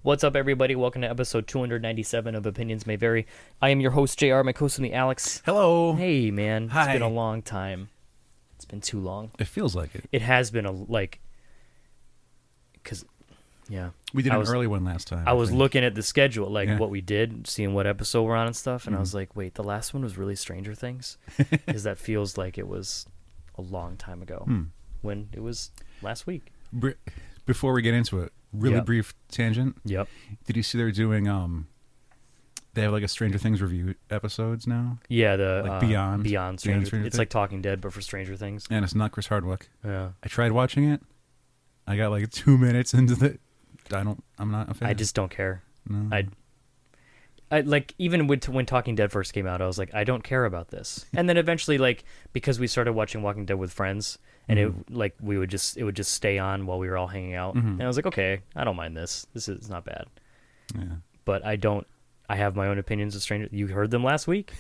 What's up, everybody? Welcome to episode 297 of Opinions May Vary. I am your host, JR. My co-host with me, Alex. Hello. Hey, man. Hi. It's been a long time. It's been too long. It feels like it. It has been because, yeah. We did an early one last time. I was looking at the schedule, Yeah. what we did, seeing what episode we're on and stuff, and I was like, wait, the last one was really Stranger Things? Because that feels like it was a long time ago when it was last week. Before we get into it, really Yep. brief tangent. Yep. Did you see they're doing, they have like a Stranger Things review episodes now? Yeah, the Like Beyond Stranger Stranger It's Things? like Talking Dead, but for Stranger Things. And it's not Chris Hardwick. Yeah. I tried watching it. I got like 2 minutes into the... I'm not a fan. I just don't care. No. I like, even when Talking Dead first came out, I was like, I don't care about this. And then eventually, like, because we started watching Walking Dead with friends, and it would just stay on while we were all hanging out. And I was like, okay, I don't mind this. This is not bad. Yeah. But I have my own opinions of Stranger. You heard them last week.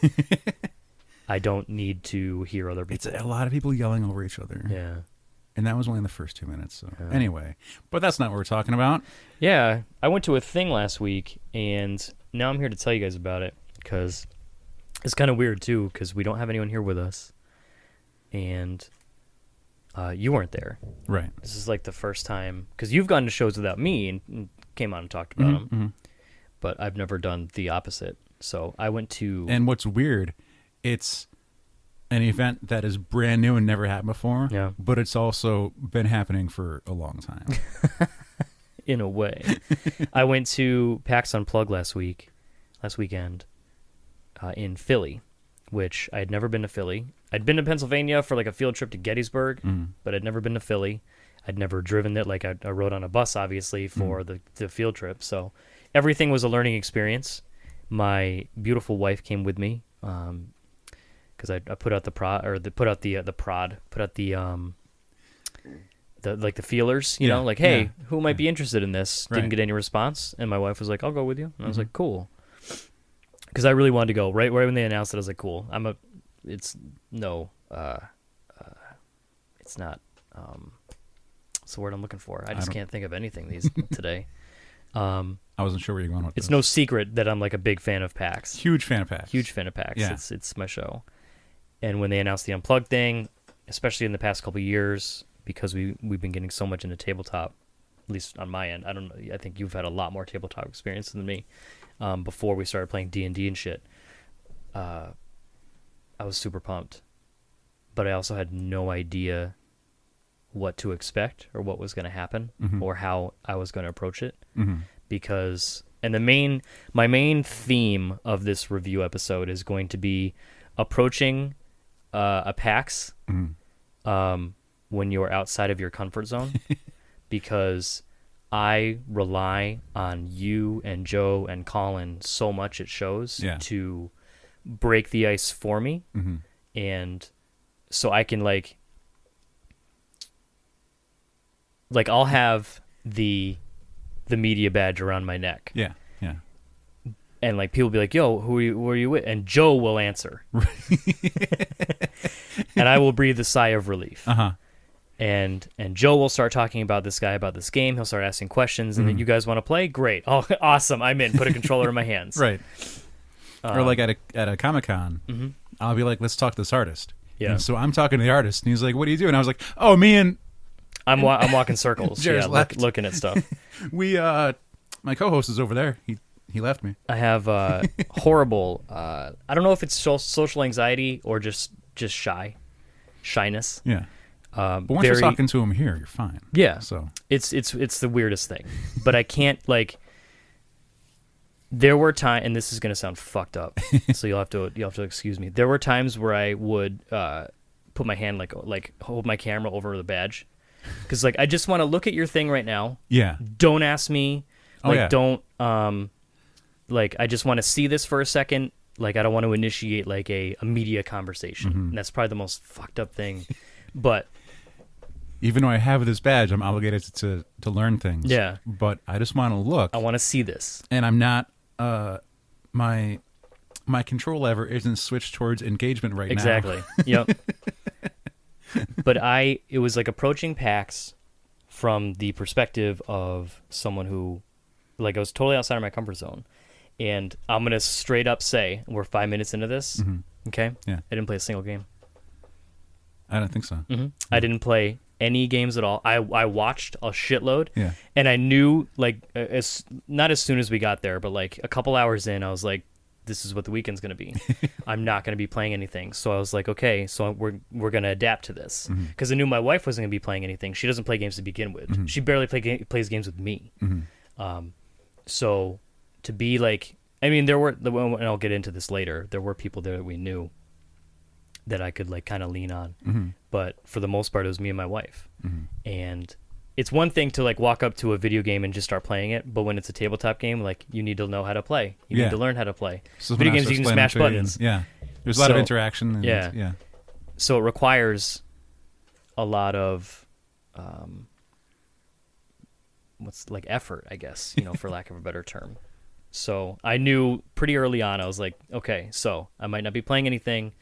I don't need to hear other people. It's a lot of people yelling over each other. Yeah. And that was only in the first 2 minutes. So anyway, but that's not what we're talking about. Yeah, I went to a thing last week, and now I'm here to tell you guys about it, because it's kind of weird, too, because we don't have anyone here with us, and you weren't there. Right. This is like the first time, because you've gone to shows without me and came on and talked about them, but I've never done the opposite. So I went to... And what's weird, it's an event that is brand new and never happened before, but it's also been happening for a long time. In a way. I went to PAX Unplugged last weekend, in Philly, which I had never been to Philly. I'd been to Pennsylvania for like a field trip to Gettysburg, but I'd never been to Philly. I'd never driven it. Like I rode on a bus, obviously, for the field trip. So everything was a learning experience. My beautiful wife came with me, because I put out the feelers, you know, like, hey, who might be interested in this? Didn't get any response, and my wife was like, I'll go with you, and I was like, cool, because I really wanted to go. Right when they announced it, I was like, cool. It's not. What's the word I'm looking for? I just can't think of anything today. I wasn't sure where you're going with It's this. no secret that I'm like a big fan of PAX. Huge fan of PAX. Yeah. It's my show. And when they announced the Unplugged thing, especially in the past couple of years, because we've been getting so much into tabletop, at least on my end. I don't know. I think you've had a lot more tabletop experience than me. Before we started playing D&D and shit, I was super pumped, but I also had no idea what to expect or what was going to happen or how I was going to approach it. Because, and my main theme of this review episode is going to be approaching a PAX when you're outside of your comfort zone, because I rely on you and Joe and Colin so much at shows to break the ice for me, and so I can like I'll have the media badge around my neck. Yeah. And like people be like, "Yo, who are you with?" And Joe will answer, and I will breathe a sigh of relief. And Joe will start talking about this guy, about this game. He'll start asking questions, and then you guys want to play? Great! Oh, awesome! I'm in. Put a controller in my hands. Right. Or like at a Comic-Con, I'll be like, "Let's talk to this artist." Yeah. And so I'm talking to the artist, and he's like, "What are you doing?" I was like, "Oh, me and I'm walking circles, Jared's left. looking at stuff." My co-host is over there. He left me. I have horrible. I don't know if it's social anxiety or just shyness. Yeah. But once you're talking to him here, you're fine. Yeah. So it's the weirdest thing, but I can't like. There were times, and this is gonna sound fucked up, so you'll have to excuse me. There were times where I would put my hand like hold my camera over the badge, because like I just want to look at your thing right now. Yeah. Don't ask me. Don't like I just want to see this for a second. Like I don't want to initiate like a media conversation. And that's probably the most fucked up thing, but. Even though I have this badge, I'm obligated to learn things. Yeah. But I just want to look. I want to see this. And I'm not my control lever isn't switched towards engagement right now. Exactly. Yep. But it was like approaching PAX from the perspective of someone who Like, I was totally outside of my comfort zone. And I'm going to straight up say, we're 5 minutes into this, okay? Yeah. I didn't play a single game. I don't think so. I didn't play any games at all. I watched a shitload, Yeah. and I knew, like, not as soon as we got there, but, like, a couple hours in, I was like, this is what the weekend's going to be. I'm not going to be playing anything. So I was like, okay, so we're going to adapt to this. Because I knew my wife wasn't going to be playing anything. She doesn't play games to begin with. She barely plays games with me. So to be like, I mean, and I'll get into this later, there were people there that we knew that I could, like, kind of lean on. But for the most part, it was me and my wife. And it's one thing to, like, walk up to a video game and just start playing it, but when it's a tabletop game, like, you need to know how to play. You need to learn how to play. So video games, you can smash buttons. Yeah. There's a lot of interaction. And yeah. So it requires a lot of, effort, I guess, for lack of a better term. So I knew pretty early on, I was like, okay, so I might not be playing anything.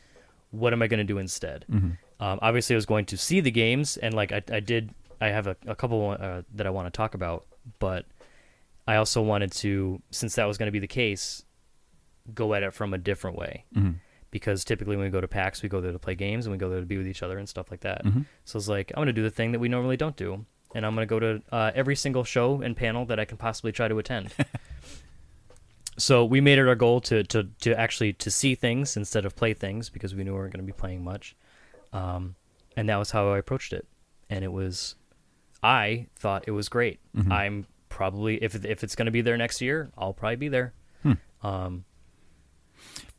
What am I going to do instead? Obviously, I was going to see the games, and, like, I have a couple that I want to talk about, but I also wanted to, since that was going to be the case, go at it from a different way. Because typically when we go to PAX, we go there to play games, and we go there to be with each other and stuff like that. So it's like, I'm going to do the thing that we normally don't do, and I'm going to go to every single show and panel that I can possibly try to attend. So we made it our goal to actually to see things instead of play things, because we knew we weren't going to be playing much. And that was how I approached it. And I thought it was great. I'm probably, if it's going to be there next year, I'll probably be there.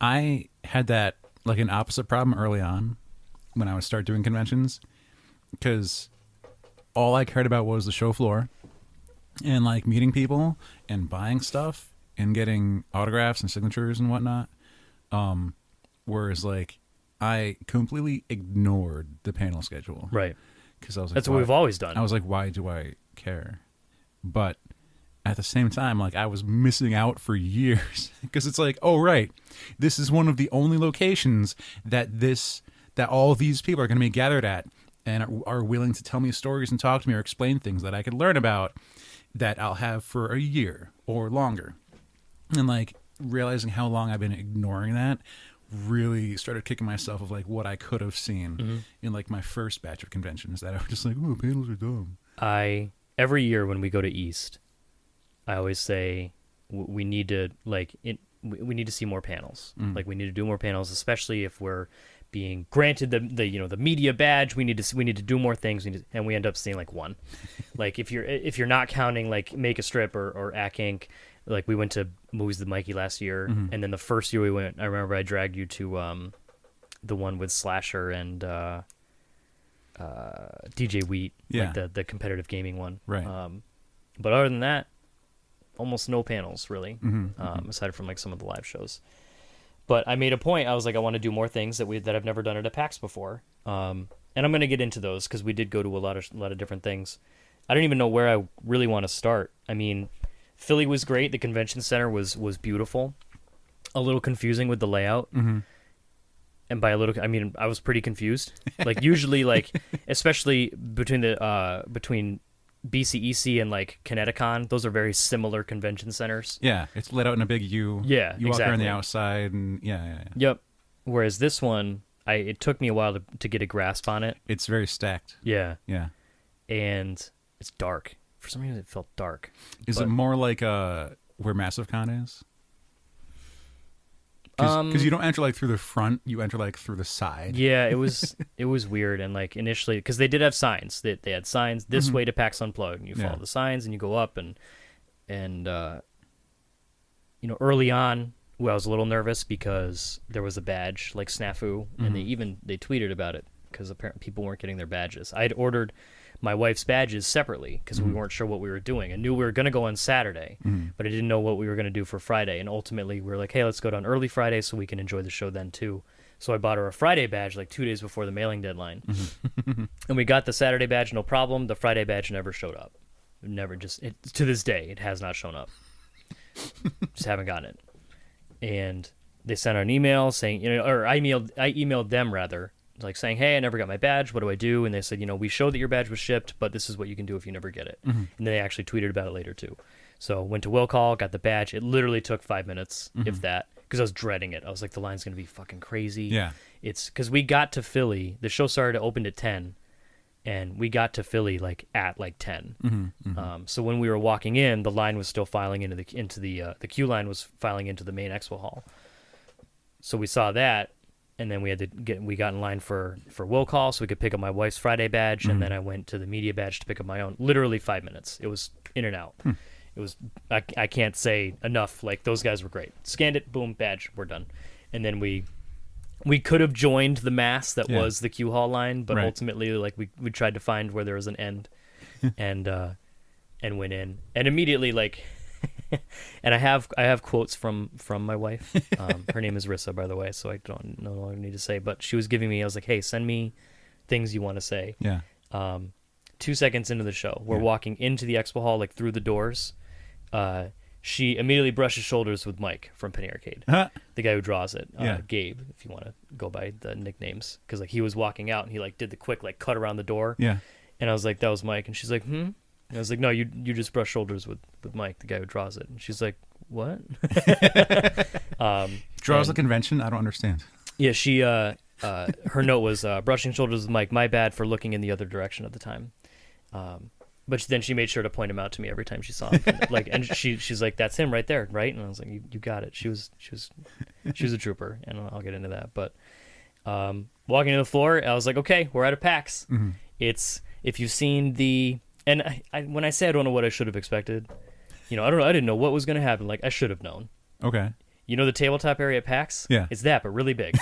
I had that, like, an opposite problem early on when I would start doing conventions, because all I cared about was the show floor and, like, meeting people and buying stuff and getting autographs and signatures and whatnot. Whereas, like, I completely ignored the panel schedule. Right. Because I was like, that's what we've always done. I was like, why do I care? But at the same time, like, I was missing out for years, because it's like, oh, right, this is one of the only locations that all these people are going to be gathered at and are willing to tell me stories and talk to me or explain things that I could learn about that I'll have for a year or longer. And, like, realizing how long I've been ignoring that really started kicking myself of, like, what I could have seen in, like, my first batch of conventions that I was just like, oh, panels are dumb. Every year when we go to East, I always say we need to, like, we need to see more panels. Like, we need to do more panels, especially if we're being granted the media badge. We need to do more things. And we end up seeing, like, one. Like, if you're not counting, like, Make a Strip or Ack Inc., like, we went to Movies with Mikey last year, and then the first year we went, I remember I dragged you to the one with Slasher and DJ Wheat, like the competitive gaming one. Right. But other than that, almost no panels, really, aside from, like, some of the live shows. But I made a point. I was like, I want to do more things that I've never done at a PAX before. And I'm going to get into those, because we did go to a lot of different things. I don't even know where I really want to start. I mean, Philly was great. The convention center was beautiful. A little confusing with the layout. And by a little, I mean, I was pretty confused. Like, usually, like, especially between BCEC and, like, Kineticon, those are very similar convention centers. Yeah, it's lit out in a big U. Yeah, you walk around the outside, and Yep. Whereas this one, it took me a while to get a grasp on it. It's very stacked. Yeah. Yeah. And it's dark. For some reason, it felt dark. Is it more like where Massive Con is? Because you don't enter, like, through the front, you enter, like, through the side. Yeah, it was weird. And, like, initially, because they did have signs. They had signs, this way to PAX Unplugged. And you follow the signs, and you go up. And early on, I was a little nervous because there was a badge, like, snafu. And they tweeted about it, because apparently people weren't getting their badges. I had ordered my wife's badges separately, because we weren't sure what we were doing. I knew we were going to go on Saturday, but I didn't know what we were going to do for Friday. And ultimately, we were like, hey, let's go down early Friday so we can enjoy the show then too. So I bought her a Friday badge, like, 2 days before the mailing deadline. And we got the Saturday badge, no problem. The Friday badge never showed up. To this day, it has not shown up. Just haven't gotten it. And they sent out an email saying, or I emailed them rather, like, saying, hey, I never got my badge. What do I do? And they said, we showed that your badge was shipped, but this is what you can do if you never get it. And they actually tweeted about it later too. So went to will call, got the badge. It literally took 5 minutes, Mm-hmm. if that, because I was dreading it. I was like, the line's gonna be fucking crazy. Yeah. It's because we got to Philly. The show started opened at 10, and we got to Philly like at like 10. So when we were walking in, the line was still filing into the queue line was filing into the main expo hall. So we saw that, and then we got in line for will call, so we could pick up my wife's Friday badge, and then I went to the media badge to pick up my own. Literally 5 minutes. It was in and out. It was I can't say enough. Like, those guys were great. Scanned it, boom, badge, we're done. And then we could have joined the mass that was the queue hall line, but ultimately, like, we tried to find where there was an end, and went in, and immediately, like, and I have quotes from my wife. Her name is Rissa, by the way, so I don't know what I need to say, but she was giving me. I was like, hey, send me things you want to say. Yeah. 2 seconds into the show, we're walking into the expo hall, like through the doors. She immediately brushes shoulders with Mike from Penny Arcade, the guy who draws it. Gabe, if you want to go by the nicknames, because like he was walking out and he like did the quick like cut around the door. Yeah. And I was like, that was Mike, and she's like, And I was like, no, you just brush shoulders with Mike, the guy who draws it. And she's like, what? Draws a convention? I don't understand. Yeah, she her note was brushing shoulders with Mike. My bad for looking in the other direction at the time. But then she made sure to point him out to me every time she saw him. Like, and she's like, "That's him right there, right?" And I was like, "You got it." She was a trooper, and I'll get into that. But walking to the floor, I was like, "Okay, we're at a PAX." It's if you've seen the and I when I say I don't know what I should have expected, I don't know. I didn't know what was going to happen. Like, I should have known. Okay. You know the tabletop area at PAX? Yeah. It's that, but really big.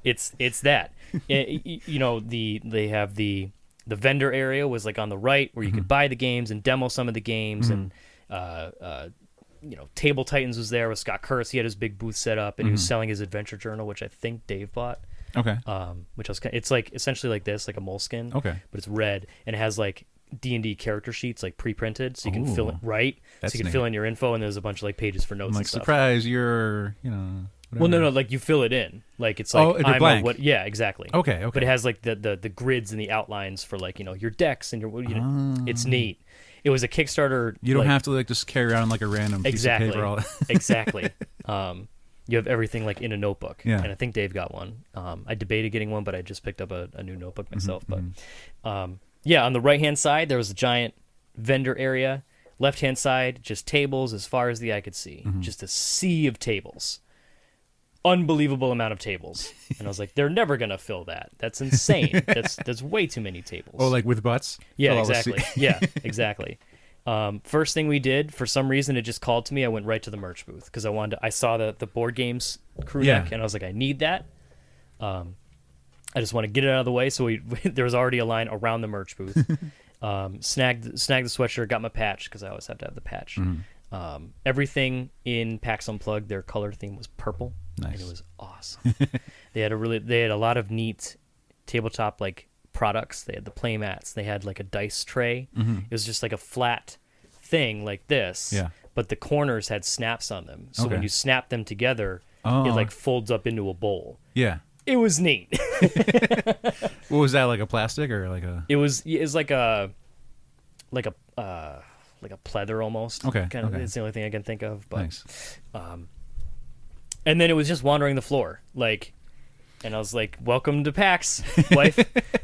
It's that. They have the vendor area was like on the right where you could buy the games and demo some of the games, and Table Titans was there with Scott Kurtz. He had his big booth set up, and he was selling his adventure journal, which I think Dave bought. Okay. Which was it's like essentially like this, like a moleskin. Okay. But it's red and it has like D&D character sheets like pre-printed, so you can fill it That's so you can neat. fill in your info, and there's a bunch of like pages for notes. I'm like, and stuff. surprise, you're Well, no, like you fill it in, like it's like it'd be blank. Yeah, exactly. Okay. But it has like the grids and the outlines for like your decks and your it's neat. It was a Kickstarter. You don't have to like just carry around like a random piece of paper. All Exactly. You have everything like in a notebook. Yeah. And I think Dave got one. I debated getting one, but I just picked up a new notebook myself. But on the right hand side there was a giant vendor area. Left hand side, just tables as far as the eye could see. Just a sea of tables. Unbelievable amount of tables. And I was like, they're never gonna fill that. That's insane. That's way too many tables. Oh, like with butts? Yeah, Oh, exactly. Yeah, exactly. First thing we did, for some reason it just called to me. I went right to the merch booth because I saw the board games crew neck, and I was like, I need that. I just want to get it out of the way. So there was already a line around the merch booth. Snagged the sweatshirt, got my patch because I always have to have the patch. Everything in PAX Unplugged, their color theme was purple. Nice. And it was awesome. They had a lot of neat tabletop like products. They had the play mats. They had like a dice tray. It was just like a flat thing like this. Yeah. But the corners had snaps on them. So when Okay. you snap them together, it like folds up into a bowl. Yeah. It was neat. What was that, like a plastic or like a? It was like a pleather almost. Okay, Kind of. okay. It's the only thing I can think of. But Nice. and then it was just wandering the floor, like, and I was like, "Welcome to PAX, wife.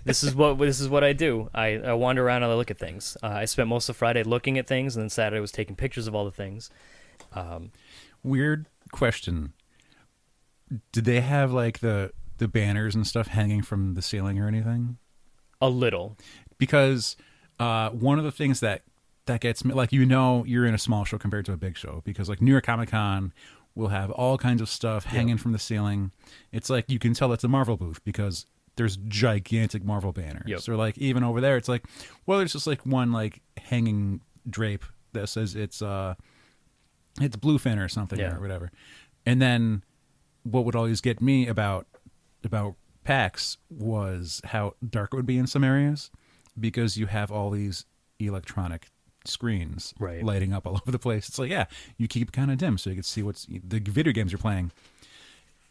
This is what I do. I wander around and I look at things. I spent most of Friday looking at things, and then Saturday was taking pictures of all the things." Weird question. Did they have like the banners and stuff hanging from the ceiling or anything? A little. Because one of the things that gets me, like, you're in a small show compared to a big show, because like New York Comic Con will have all kinds of stuff hanging from the ceiling. It's like you can tell it's a Marvel booth because there's gigantic Marvel banners. Yep. Or like even over there, it's like, well, there's just like one like hanging drape that says it's Bluefin or something or whatever. And then what would always get me about PAX was how dark it would be in some areas, because you have all these electronic screens lighting up all over the place. It's like, yeah, you keep it kind of dim so you can see what's the video games you're playing,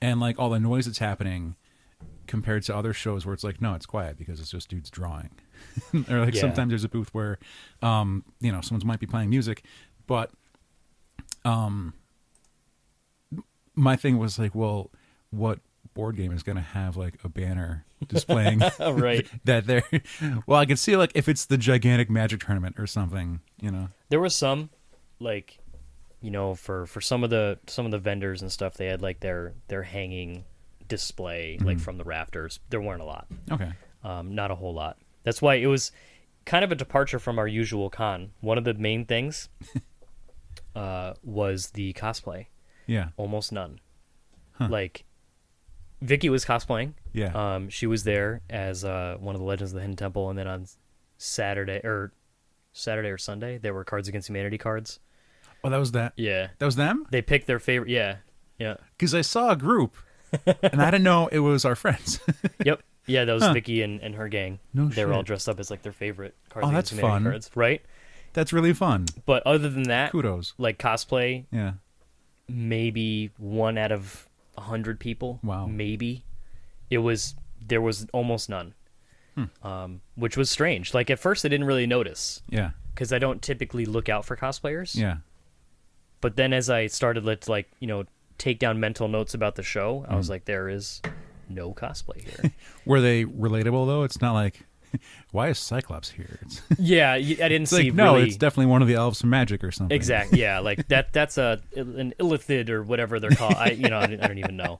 and like all the noise that's happening compared to other shows where it's like, no, it's quiet because it's just dudes drawing. or like Yeah. sometimes there's a booth where, someone might be playing music, but my thing was like, well, what board game is going to have like a banner displaying Right. that they're, well, I could see like if it's the gigantic Magic tournament or something, There was some, like, for some of the vendors and stuff, they had like their hanging display like from the rafters. There weren't a lot. Okay. Not a whole lot. That's why it was kind of a departure from our usual con. One of the main things was the cosplay. Yeah. Almost none. Like, Vicky was cosplaying. Yeah. She was there as one of the Legends of the Hidden Temple, and then on Saturday or Sunday, there were Cards Against Humanity cards. Oh, that was that. Yeah. That was them? They picked their favorite. Yeah. Yeah. Because I saw a group, and I didn't know it was our friends. Yep. Yeah, that was Vicky and her gang. No They were all shit. dressed up as like their favorite Cards Oh, Against that's Humanity fun. cards, right? That's really fun. But other than that, Kudos. like cosplay, Yeah. maybe 1 out of 100 people. Wow. Maybe. There was almost none. Which was strange. Like at first I didn't really notice Yeah. because I don't typically look out for cosplayers. Yeah. But then as I started to take down mental notes about the show, I was like, there is no cosplay here. Were they relatable though? It's not like, why is Cyclops here? It's, Yeah, I didn't it's see like, no, really... it's definitely one of the elves from Magic or something. Exactly. Yeah, like that's an illithid or whatever they're called. I don't even know.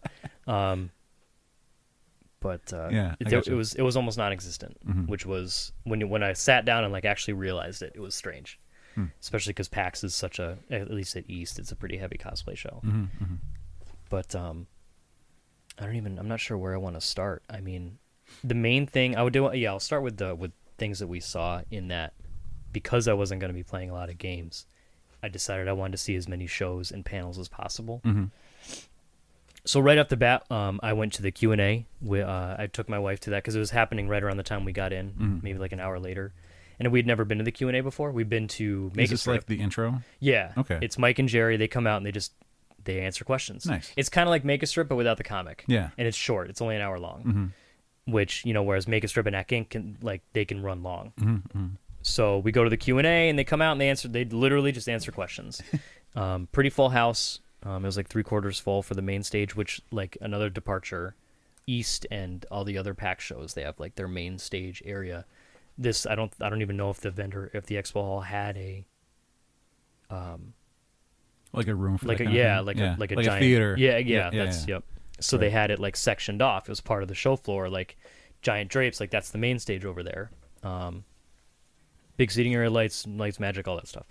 But Yeah, I it gotcha. was almost non-existent, which was when I sat down and like actually realized it. It was strange, especially because PAX is such at least at East, it's a pretty heavy cosplay show. But I'm not sure where I want to start. I mean, the main thing I would do, I'll start with things that we saw in that. Because I wasn't going to be playing a lot of games, I decided I wanted to see as many shows and panels as possible. So right off the bat, I went to the Q&A. I took my wife to that because it was happening right around the time we got in, maybe like an hour later. And we'd never been to the Q&A before. We'd been to Make Is this like the intro? Yeah. Okay. It's Mike and Jerry. They come out and they answer questions. Nice. It's kind of like Make a Strip, but without the comic. Yeah. And it's short. It's only an hour long. Which, whereas Make a Strip and Ack Inc. they can run long. So we go to the Q&A and they come out and they literally just answer questions. Pretty full house. It was like 3/4 full for the main stage, which like another departure. East and all the other PAX shows, they have like their main stage area. This I don't even know if the expo hall had a Like a room for like that a kind of yeah thing? like Yeah. a like a like giant a theater. yeah that's yeah. yep. So they had it like sectioned off. It was part of the show floor, like giant drapes, like that's the main stage over there. Big seating area, lights, magic, all that stuff.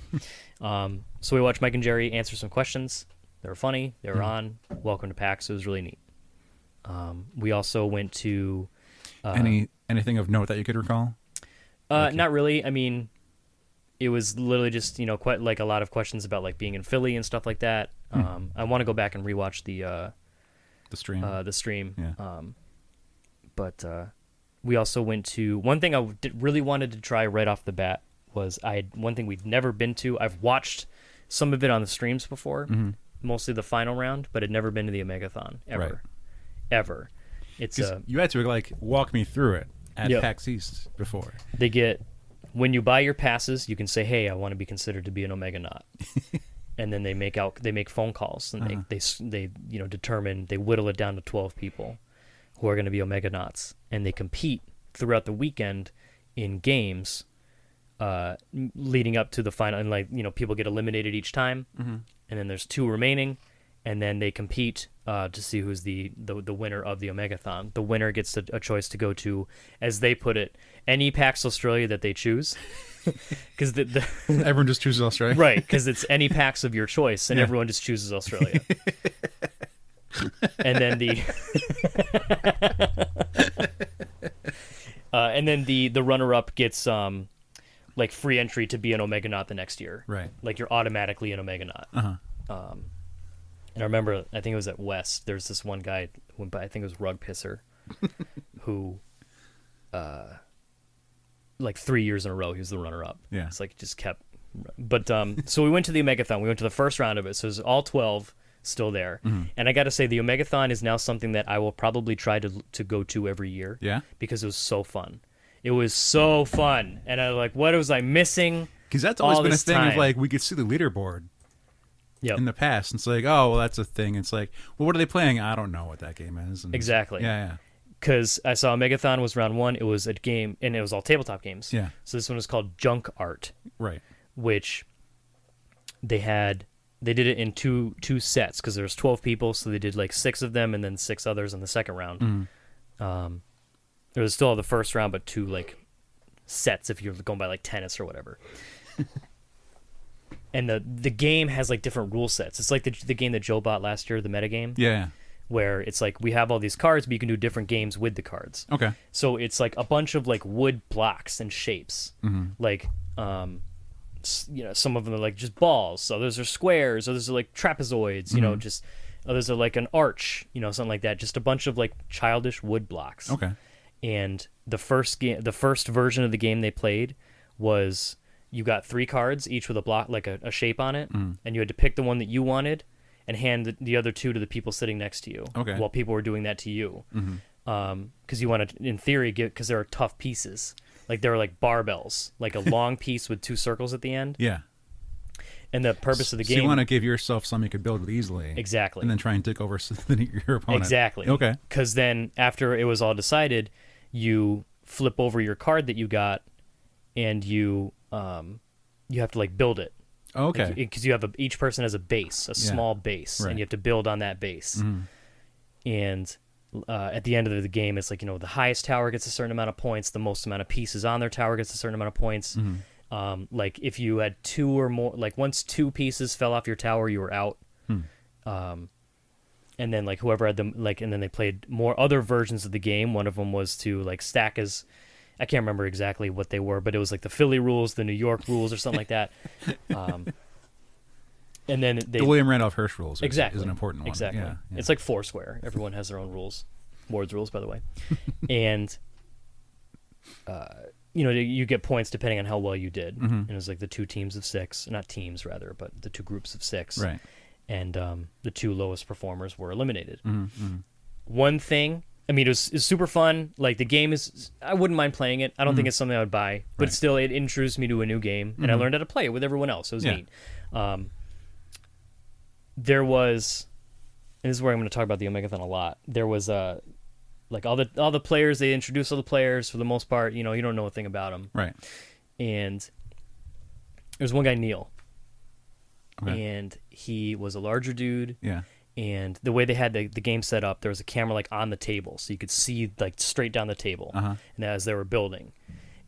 So we watched Mike and Jerry answer some questions. They were funny. They were on. Welcome to PAX. It was really neat. We also went to anything of note that you could recall? not really. I mean, it was literally just quite like a lot of questions about like being in Philly and stuff like that. I want to go back and rewatch the stream. the stream. Yeah. But we also went to one thing I really wanted to try right off the bat was one thing we'd never been to. I've watched some of it on the streams before, mostly the final round, but had never been to the Omegathon ever. It's 'Cause you had to like walk me through it at Yep. PAX East before. they get when you buy your passes, you can say, "Hey, I want to be considered to be an Omega Knot," and then they make phone calls and they determine, they whittle it down to 12 people who are going to be Omega Knots, and they compete throughout the weekend in games leading up to the final, and people get eliminated each time, and then there's 2 remaining, and then they compete to see who's the winner of the Omegathon. The winner gets a choice to go to, as they put it, any PAX Australia that they choose, because Everyone just chooses Australia. right, because it's any PAX of your choice, and Yeah. everyone just chooses Australia. And then the runner-up gets like free entry to be an Omega Knot the next year. Right. Like you're automatically an Omega Knot. And I remember, I think it was at West, there's this one guy, I think it was Rug Pisser, who like 3 years in a row he was the runner-up. Yeah. It's like just kept. But so we went to the Omegathon. We went to the first round of it. So it was all 12 still there. And I got to say, the Omegathon is now something that I will probably try to go to every year. Yeah. Because it was so fun. It was so fun, and I like, what was I missing? Because that's always all been a this thing of time. like we could see the leaderboard Yep. in the past. And it's like, oh, well, that's a thing. It's like, well, what are they playing? I don't know what that game is. And Exactly. Yeah, Because I saw Megathon was round 1. It was a game, and it was all tabletop games. Yeah. So this one was called Junk Art, right. which they did it in two sets because there was 12 people, so they did like 6 of them and then 6 others in the second round. There was still the first round, but 2 like sets if you're going by like tennis or whatever. And the game has like different rule sets. It's like the game that Joe bought last year, the metagame. Yeah. Where it's like we have all these cards, but you can do different games with the cards. Okay. So it's like a bunch of like wood blocks and shapes. Like, some of them are like just balls. So others are squares. Others are like trapezoids. Just others are like an arch. Something like that. Just a bunch of like childish wood blocks. Okay. And the first version of the game they played was you got 3 cards, each with a block, like a shape on it, and you had to pick the one that you wanted and hand the other 2 to the people sitting next to you. Okay. While people were doing that to you. Because you want to, in theory, because there are tough pieces. Like there are like barbells, like a long piece with 2 circles at the end. Yeah. And the purpose of the game. So you want to give yourself something you could build with easily. Exactly. And then try and take over your opponent. Exactly. Okay. Because then after it was all decided, you flip over your card that you got, and you have to like build it. Okay. Because you have each person has a base, a small base, Right. and you have to build on that base. And at the end of the game, it's like the highest tower gets a certain amount of points, the most amount of pieces on their tower gets a certain amount of points. Like if you had 2 or more, like once 2 pieces fell off your tower, you were out. And then like whoever had them, like, and then they played more other versions of the game. One of them was to like stack as, I can't remember exactly what they were, but it was like the Philly rules, the New York rules, or something like that. And then the William Randolph Hearst rules is an important one. Exactly. Yeah. It's like Foursquare. Everyone has their own rules. Ward's rules, by the way. And you get points depending on how well you did. And it was like the 2 teams of 6, not teams rather, but the 2 groups of 6. Right. And the 2 lowest performers were eliminated. One thing, I mean, it was super fun. Like the game is, I wouldn't mind playing it. I don't think it's something I would buy, but Right. still, it introduced me to a new game, and I learned how to play it with everyone else. It was neat. There was, and this is where I'm going to talk about the Omegathon a lot. There was like all the players. They introduced all the players for the most part. You don't know a thing about them. Right. And there's one guy, Neil. Okay. And he was a larger dude. Yeah. And the way they had the game set up, there was a camera like on the table, so you could see like straight down the table, and as they were building,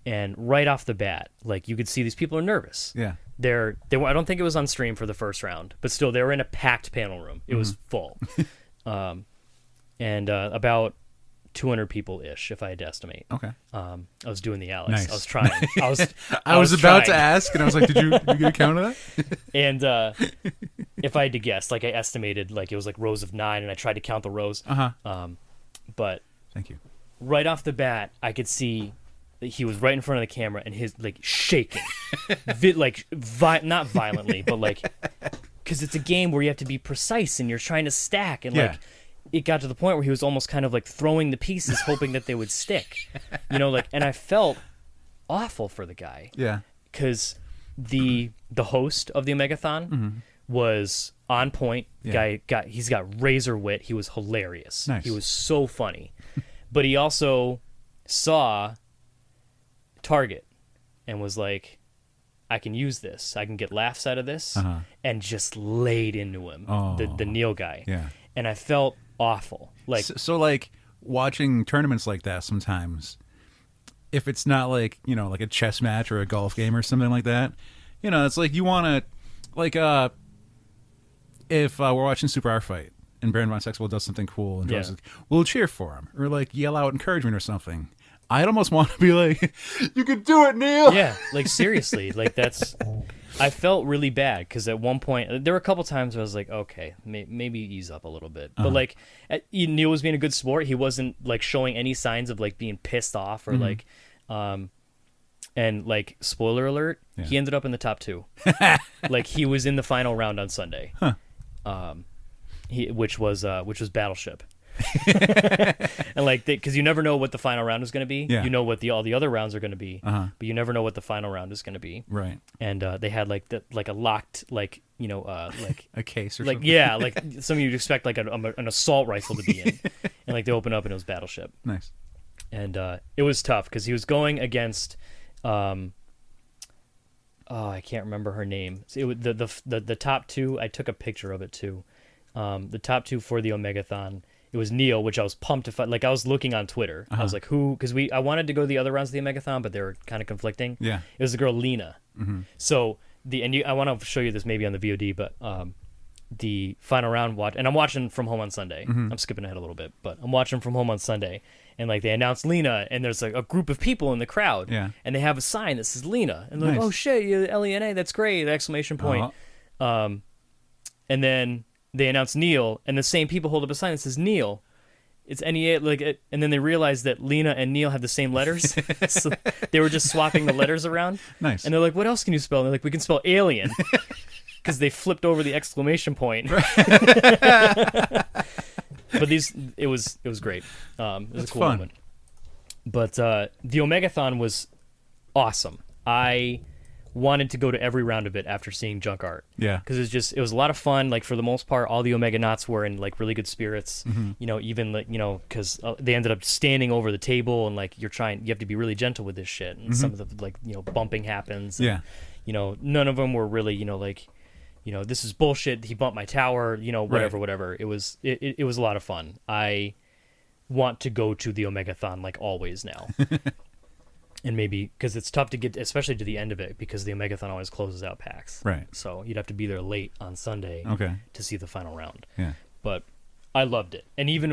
and right off the bat, like you could see these people are nervous. Yeah. They were, I don't think it was on stream for the first round, but still they were in a packed panel room. It was full, and about 200 people ish, if I had to estimate. Okay. I was doing the Alex. Nice. I was trying. I was about to trying. ask, and I was like, "Did you get a count of that?" And if I had to guess, like I estimated, like it was like rows of 9, and I tried to count the rows. But Thank you. right off the bat, I could see that he was right in front of the camera, and his like shaking, not violently, but like because it's a game where you have to be precise, and you're trying to stack, and like it got to the point where he was almost kind of like throwing the pieces, hoping that they would stick, and I felt awful for the guy. Yeah. Because the host of the Omegathon was on point. Yeah. He's got razor wit. He was hilarious. Nice. He was so funny. But he also saw Target and was like, I can use this. I can get laughs out of this, and just laid into him. The Neil guy. Yeah. And I felt awful. Like So like watching tournaments like that sometimes, if it's not like like a chess match or a golf game or something like that, it's like you want to like if we're watching Super R Fight and Baron von Sexwell does something cool and like, we'll cheer for him or like yell out encouragement or something. I'd almost want to be like, you could do it, Neil. Yeah, like seriously, like that's. I felt really bad because at one point there were a couple times where I was like, okay, maybe ease up a little bit. But like Neil was being a good sport. He wasn't like showing any signs of like being pissed off or like, and like spoiler alert, he ended up in the top 2. Like he was in the final round on Sunday, which was Battleship. And like, because you never know what the final round is going to be. Yeah. You know what all the other rounds are going to be, Uh-huh. but you never know what the final round is going to be. Right. And they had like a locked like like A case or like something. yeah like something you'd expect like an assault rifle to be in, and like they open up and it was Battleship. Nice. And it was tough because he was going against I can't remember her name. It was the top two. I took a picture of it too. The top two for the Omegathon. It was Neil, which I was pumped to fight. Like I was looking on Twitter. I was like, who? Because I wanted to go the other rounds of the Omegathon, but they were kind of conflicting. Yeah. It was the girl Lena. So I want to show you this maybe on the VOD, but the final round and I'm watching from home on Sunday. I'm skipping ahead a little bit, but I'm watching from home on Sunday, and like they announced Lena, and there's like a group of people in the crowd, Yeah. and they have a sign that says Lena, and they're Nice. like, oh shit, you're Lena, that's great! Exclamation point. Uh-huh. And then they announce Neil, and the same people hold up a sign that says Neil. It's NEA, and then they realize that Lena and Neil have the same letters, so they were just swapping the letters around. Nice. And they're like, "What else can you spell?" And they're like, "We can spell alien," because they flipped over the exclamation point. But it was great. It was That's a cool fun. moment. But the Omegathon was awesome. I wanted to go to every round of it after seeing Junk Art. Yeah. Because it was a lot of fun. Like for the most part, all the Omega Knots were in like really good spirits. You know, even like because they ended up standing over the table, and like you have to be really gentle with this shit. And some of the like bumping happens. And, Yeah. none of them were really like this is bullshit. He bumped my tower. Whatever. It was a lot of fun. I want to go to the Omegathon like always now. And maybe because it's tough to get, especially to the end of it, because the Omegathon always closes out PAX. Right. So you'd have to be there late on Sunday Okay. to see the final round. Yeah. But I loved it. And even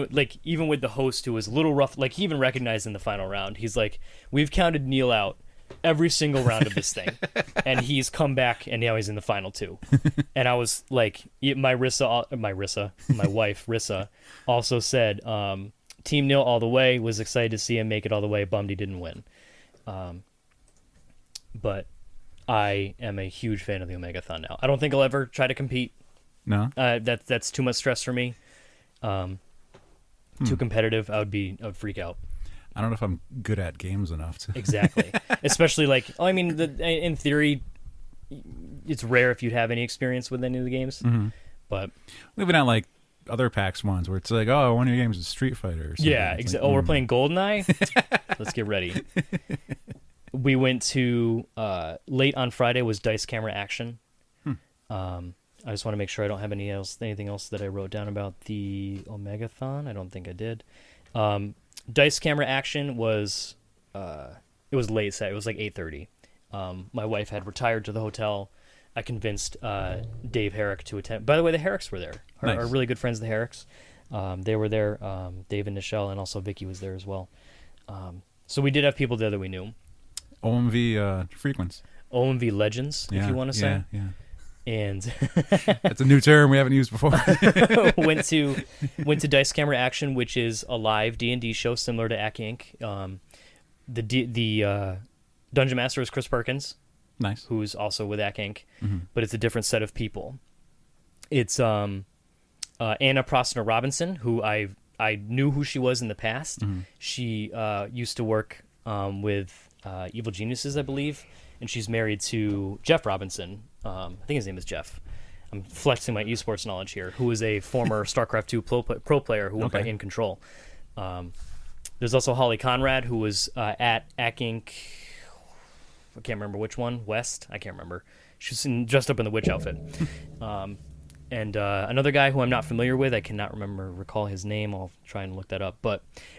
with the host, who was a little rough, like he even recognized in the final round, he's like, we've counted Neil out every single round of this thing, and he's come back, and now he's in the final two. And I was like, my wife Rissa also said, Team Neil all the way, was excited to see him make it all the way, bummed he didn't win. But I am a huge fan of the Omegathon now. I don't think I'll ever try to compete. No. That's too much stress for me. Too competitive. I would freak out. I don't know if I'm good at games enough to. Exactly. Especially in theory, it's rare if you'd have any experience with any of the games. But Even at like other PAX ones where it's like, oh, one of your games is Street Fighter. Or something. yeah, It's like, we're playing GoldenEye. Let's get ready. We went to late on Friday was Dice Camera Action. I just want to make sure I don't have anything else that I wrote down about the Omegathon. I don't think I did. Dice Camera Action was it was late set. It was like 8:30. My wife had retired to the hotel. I convinced Dave Herrick to attend. By the way, the Herricks were there. Our really good friends, the Herricks. They were there. Dave and Nichelle, and also Vicky was there as well. So we did have people there that we knew. OMV frequents. OMV Legends, if you want to say. Yeah. And That's a new term we haven't used before. went to Dice Camera Action, which is a live D&D show similar to AC Inc. The Dungeon Master is Chris Perkins. Nice. Who's also with AC Inc. But it's a different set of people. It's Anna Prosner Robinson, who I knew who she was in the past. She used to work with Evil Geniuses, I believe, and she's married to Jeff Robinson. I think his name is Jeff. I'm flexing my esports knowledge here. Who is a former StarCraft 2 pro player who went by In Control. There's also Holly Conrad, who was at AC Inc. I can't remember which one. West? I can't remember. She's dressed up in the witch outfit. And another guy who I'm not familiar with, I cannot recall his name. I'll try and look that up.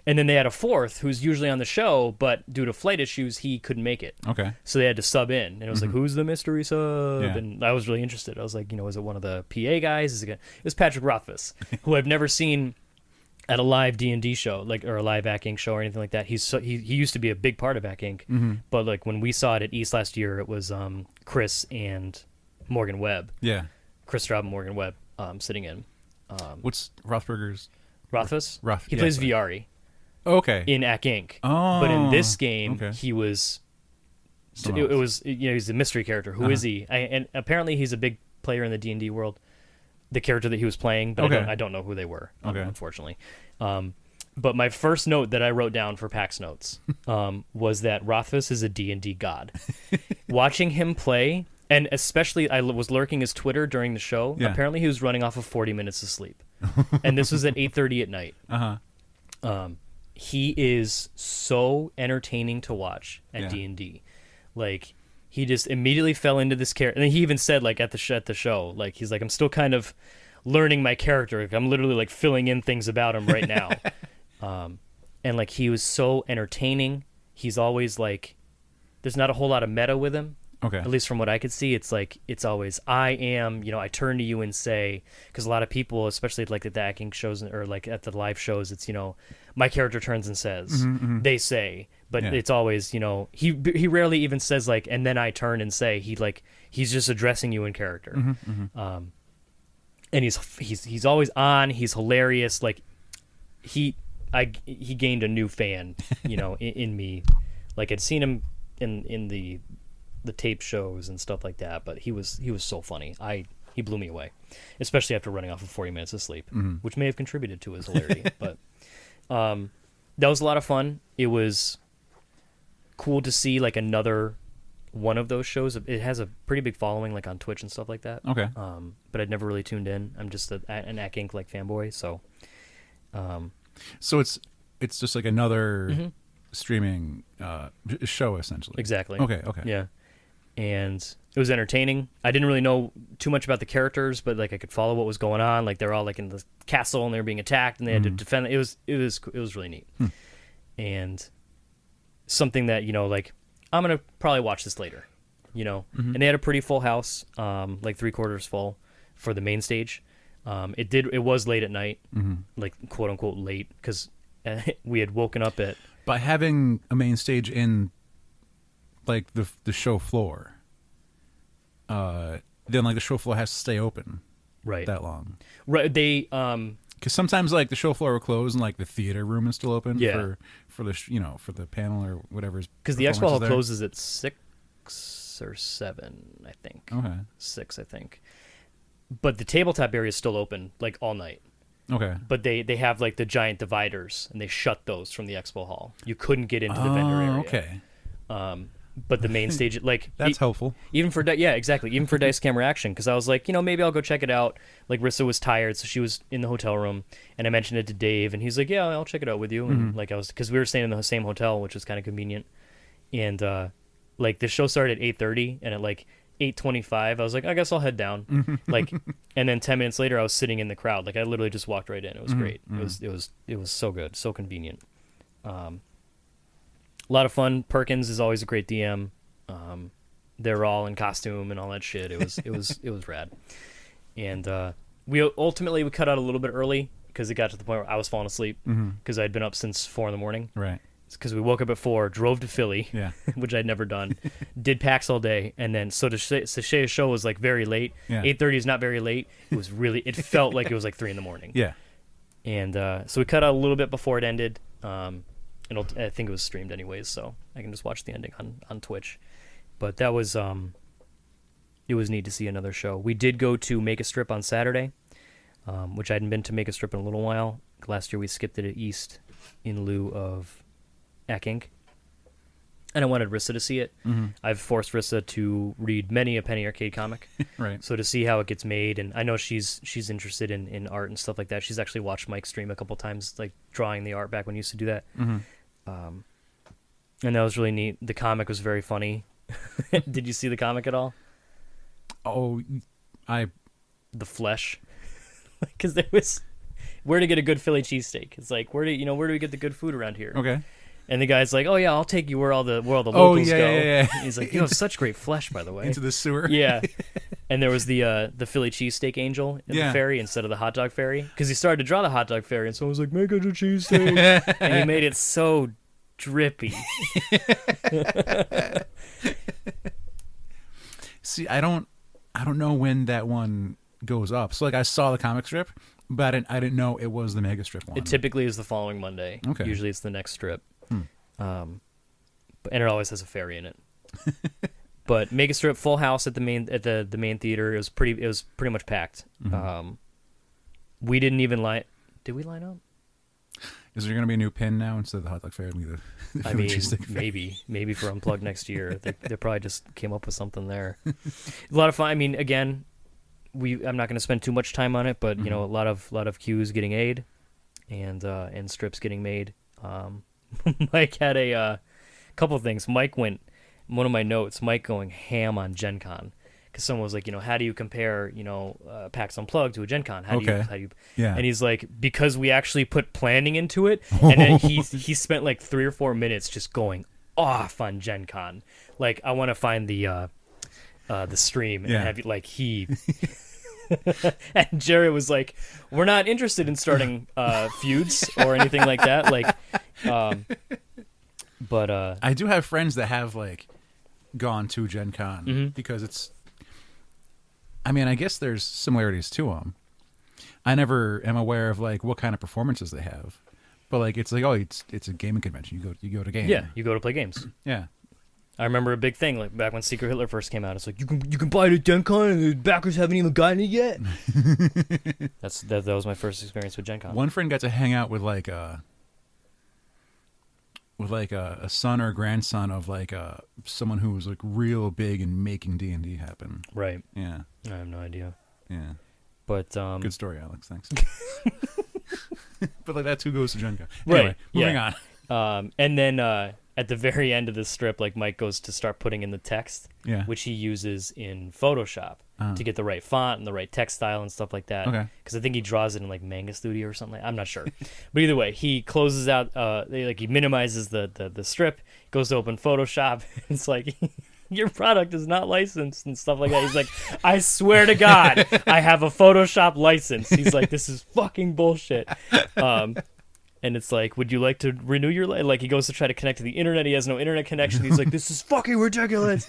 And then they had a fourth who's usually on the show, but due to flight issues, he couldn't make it. Okay. So they had to sub in, and it was like, who's the mystery sub? Yeah. And I was really interested. I was like, is it one of the PA guys? It was Patrick Rothfuss, who I've never seen at a live D&D show, or a live AC Inc. show or anything like that. He used to be a big part of AC Inc. But like when we saw it at East last year, it was Chris and Morgan Webb. Yeah. Chris Straub and Morgan Webb sitting in. What's Rothberger's? Rothfuss? Roth. He plays Viari Okay. in AC Inc. Oh. But in this game, okay. he was... Someone else. he's a mystery character. Who is he? And apparently he's a big player in the D&D world. the character that he was playing, but Okay. I don't know who they were, Okay. unfortunately. But my first note that I wrote down for PAX notes was that Rothfuss is a D&D god. Watching him play, and especially I was lurking his Twitter during the show. Yeah. Apparently he was running off of 40 minutes of sleep. And this was at 8:30 at night. Uh-huh. He is so entertaining to watch at Yeah. D&D. Like, he just immediately fell into this character. And he even said, like, at the show, like, he's like, I'm still kind of learning my character. I'm literally, like, filling in things about him right now. And, like, he was so entertaining. He's always, like, there's not a whole lot of meta with him. Okay. At least from what I could see, it's like, it's always, I am, I turn to you and say, because a lot of people, especially like at the acting shows or like at the live shows, it's, my character turns and says, they say, but Yeah. it's always, he rarely even says like, and then I turn and say, he's just addressing you in character. And he's always on, he's hilarious. Like he gained a new fan, in me. Like I'd seen him in the tape shows and stuff like that, but he was so funny. He blew me away, especially after running off of 40 minutes of sleep, which may have contributed to his hilarity. But that was a lot of fun. It was cool to see like another one of those shows. It has a pretty big following, like on Twitch and stuff like that. Okay. But I'd never really tuned in. I'm just an Ack Inc. like fanboy, so. So it's just like another streaming show essentially. Exactly. Okay. Yeah. And it was entertaining. I didn't really know too much about the characters, but like I could follow what was going on. Like they're all like in the castle and they were being attacked and they had to defend. It was really neat. And something that, like I'm going to probably watch this later, and they had a pretty full house, like 3/4 full for the main stage. It was late at night, like quote unquote late, because we had woken up at, By having a main stage in like the show floor, then like the show floor has to stay open right. that long. Right. They, Because sometimes like the show floor will close and like the theater room is still open Yeah. for the for the panel or whatever's. because the expo hall there. closes at 6 or 7, I think. Okay. 6, I think. But the tabletop area is still open like all night. Okay. But they have like the giant dividers and they shut those from the expo hall. You couldn't get into the vendor area. Okay. But the main stage, like That's helpful. even for yeah, exactly. Even for Dice Camera Action, because I was like, maybe I'll go check it out. Like Rissa was tired, so she was in the hotel room, and I mentioned it to Dave, and he's like, yeah, I'll check it out with you. And like because we were staying in the same hotel, which was kind of convenient. And like the show started at 8:30, and at like 8:25, I was like, I guess I'll head down. Like, and then 10 minutes later, I was sitting in the crowd. Like I literally just walked right in. It was great. It was so good, so convenient. A lot of fun. Perkins is always a great DM. They're all in costume and all that shit. It was rad. And we cut out a little bit early because it got to the point where I was falling asleep because I'd been up since 4 a.m. Right. It's because we woke up at 4, drove to Philly, Yeah. which I'd never done, did PAX all day, and then so to say, show was like very late. Yeah. 8:30 is not very late. It felt like it was like 3 a.m. Yeah. And so we cut out a little bit before it ended. And I think it was streamed anyways, so I can just watch the ending on Twitch. But that was it was neat to see another show. We did go to Make a Strip on Saturday, which I hadn't been to Make a Strip in a little while. Last year we skipped it at East in lieu of Ack Inc. And I wanted Rissa to see it. I've forced Rissa to read many a Penny Arcade comic. Right. So to see how it gets made, and I know she's interested in art and stuff like that. She's actually watched Mike stream a couple times, like drawing the art back when he used to do that. And that was really neat. The comic was very funny. Did you see the comic at all? Oh, The Flesh, because there was where to get a good Philly cheesesteak. It's like where do we get the good food around here? okay. And the guy's like, oh yeah, I'll take you where all the locals yeah, go. yeah. He's like, you have such great flesh, by the way. Into the sewer. Yeah. And there was the Philly cheesesteak angel at the ferry instead of the hot dog fairy, because he started to draw the hot dog fairy, and someone was like, make it a cheesesteak, and he made it so drippy. See, I don't know when that one goes up. So like I saw the comic strip, but I didn't know it was the mega strip one. It typically is the following Monday. Okay. Usually it's the next strip. And it always has a fairy in it. But Mega Strip, full house at the main theater. It was pretty much packed. Mm-hmm. We didn't even line. Did we line up? Is there going to be a new pin now instead of the hot dog fair? I mean, maybe for Unplugged next year. They probably just came up with something there. A lot of fun. I mean, again, I'm not going to spend too much time on it, but you know, a lot of cues getting made, and strips getting made. Mike had a couple of things. Mike went. One of my notes. Mike going ham on Gen Con. Because someone was like, you know, how do you compare, you know, PAX Unplugged to a Gen Con? How do you? Yeah. And he's like, because we actually put planning into it, and then he spent like 3 or 4 minutes just going off on Gen Con. Like, I want to find the stream and have like he. And Jared was like, we're not interested in starting feuds or anything like that. Like, but I do have friends that have like gone to Gen Con because it's. I mean, I guess there's similarities to them. I never am aware of like what kind of performances they have, but like it's like, oh, it's a gaming convention. You go to game. Yeah, you go to play games. Yeah. I remember a big thing like back when Secret Hitler first came out. It's like you can buy it at Gen Con and the backers haven't even gotten it yet. that was my first experience with Gen Con. One friend got to hang out with like a son or grandson of like someone who was like real big in making D&D happen. Right. Yeah. I have no idea. Yeah. But good story, Alex. Thanks. But like that's who goes to Gen Con. Right. Anyway, moving on. And then at the very end of the strip, like Mike goes to start putting in the text, which he uses in Photoshop to get the right font and the right text style and stuff like that. Okay. Because I think he draws it in like Manga Studio or something. I'm not sure. But either way, he closes out, he minimizes the strip, goes to open Photoshop. It's like, your product is not licensed and stuff like that. He's like, I swear to God, I have a Photoshop license. He's like, this is fucking bullshit. And it's like, would you like to renew your like? He goes to try to connect to the internet. He has no internet connection. He's like, this is fucking ridiculous.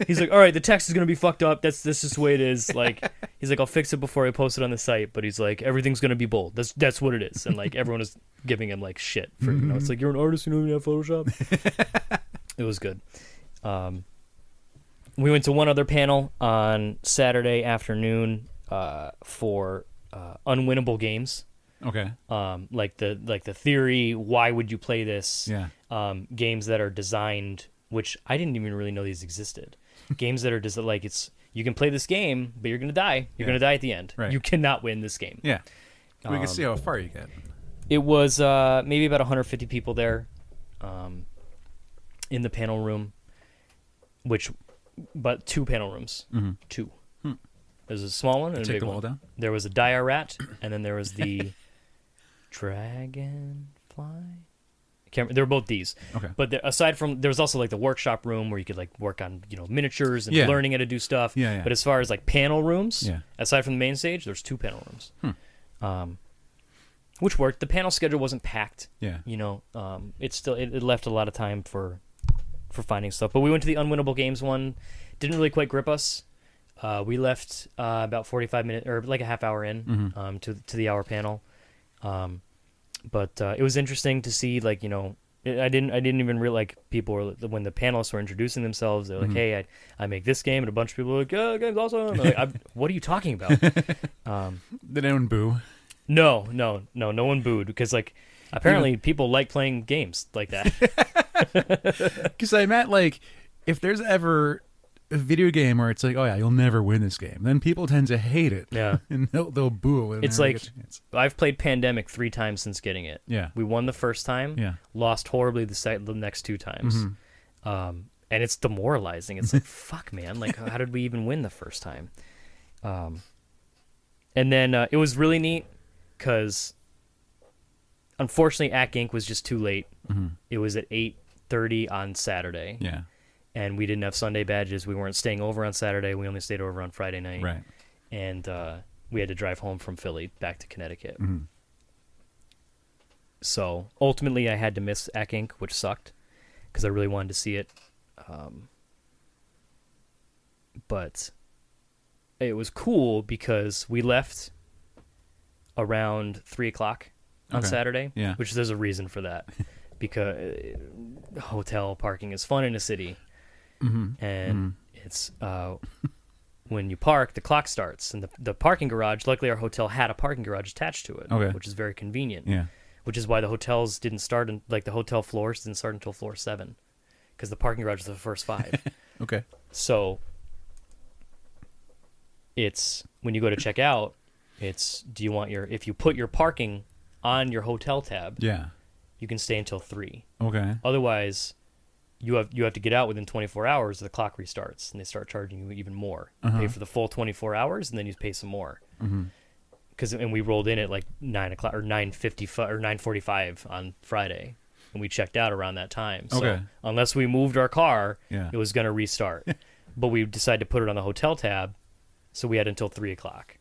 He's like, all right, the text is gonna be fucked up. This is the way it is. Like, he's like, I'll fix it before I post it on the site. But he's like, everything's gonna be bold. That's what it is. And like, everyone is giving him like shit for it's like, you're an artist, you don't even have Photoshop. It was good. We went to one other panel on Saturday afternoon for unwinnable games. Okay. Like the theory, why would you play this? Yeah. Games that are designed, which I didn't even really know these existed. Games that are just like you can play this game, but you're gonna die. You're gonna die at the end. Right. You cannot win this game. Yeah. We can see how far you get. It was maybe about 150 people there, in the panel room, but 2 panel rooms. Mm-hmm. 2. There's a small one and a big one. Down? There was a dire rat, and then there was the dragonfly. They were both these. Okay. But aside from, there was also like the workshop room where you could like work on miniatures and learning how to do stuff. Yeah. But as far as like panel rooms, aside from the main stage, there's 2 panel rooms. Which worked. The panel schedule wasn't packed. Yeah. It left a lot of time for finding stuff. But we went to the unwinnable games one. Didn't really quite grip us. We left about 45 minutes or like a half hour in to the hour panel. But it was interesting to see, like, I didn't even realize, like, people were, when the panelists were introducing themselves, they're like, hey, I make this game, and a bunch of people were like, oh, game's awesome. Like, what are you talking about? Did anyone boo? No one booed, because, like, apparently people like playing games like that. Because I meant, like, if there's ever a video game where it's like, oh yeah, you'll never win this game, then people tend to hate it. Yeah. And they'll boo it. It's like, I've played Pandemic 3 times since getting it. Yeah. We won the first time. Yeah. Lost horribly the next 2 times. And it's demoralizing. It's like, fuck, man. Like, how did we even win the first time? And then it was really neat because, unfortunately, ACK Inc. was just too late. It was at 8:30 on Saturday. Yeah. And we didn't have Sunday badges. We weren't staying over on Saturday. We only stayed over on Friday night. Right. And we had to drive home from Philly back to Connecticut. So ultimately, I had to miss ACK Inc., which sucked because I really wanted to see it. But it was cool because we left around 3 o'clock on Saturday, which there's a reason for that. Because hotel parking is fun in a city. And It's when you park, the clock starts, and the parking garage. Luckily, our hotel had a parking garage attached to it, Okay. which is very convenient. Yeah. Which is why the hotels didn't start the hotel floors didn't start until floor 7, because the parking garage was the first 5. Okay. So it's when you go to check out, it's if you put your parking on your hotel tab, Yeah. you can stay until 3. Okay. Otherwise, you have to get out within 24 hours. The clock restarts, and they start charging you even more. You pay for the full 24 hours, and then you pay some more. And we rolled in at like 9 o'clock or 9:55 or 9:45 on Friday, and we checked out around that time. So Okay. unless we moved our car, Yeah. it was going to restart. But we decided to put it on the hotel tab, so we had until 3 o'clock.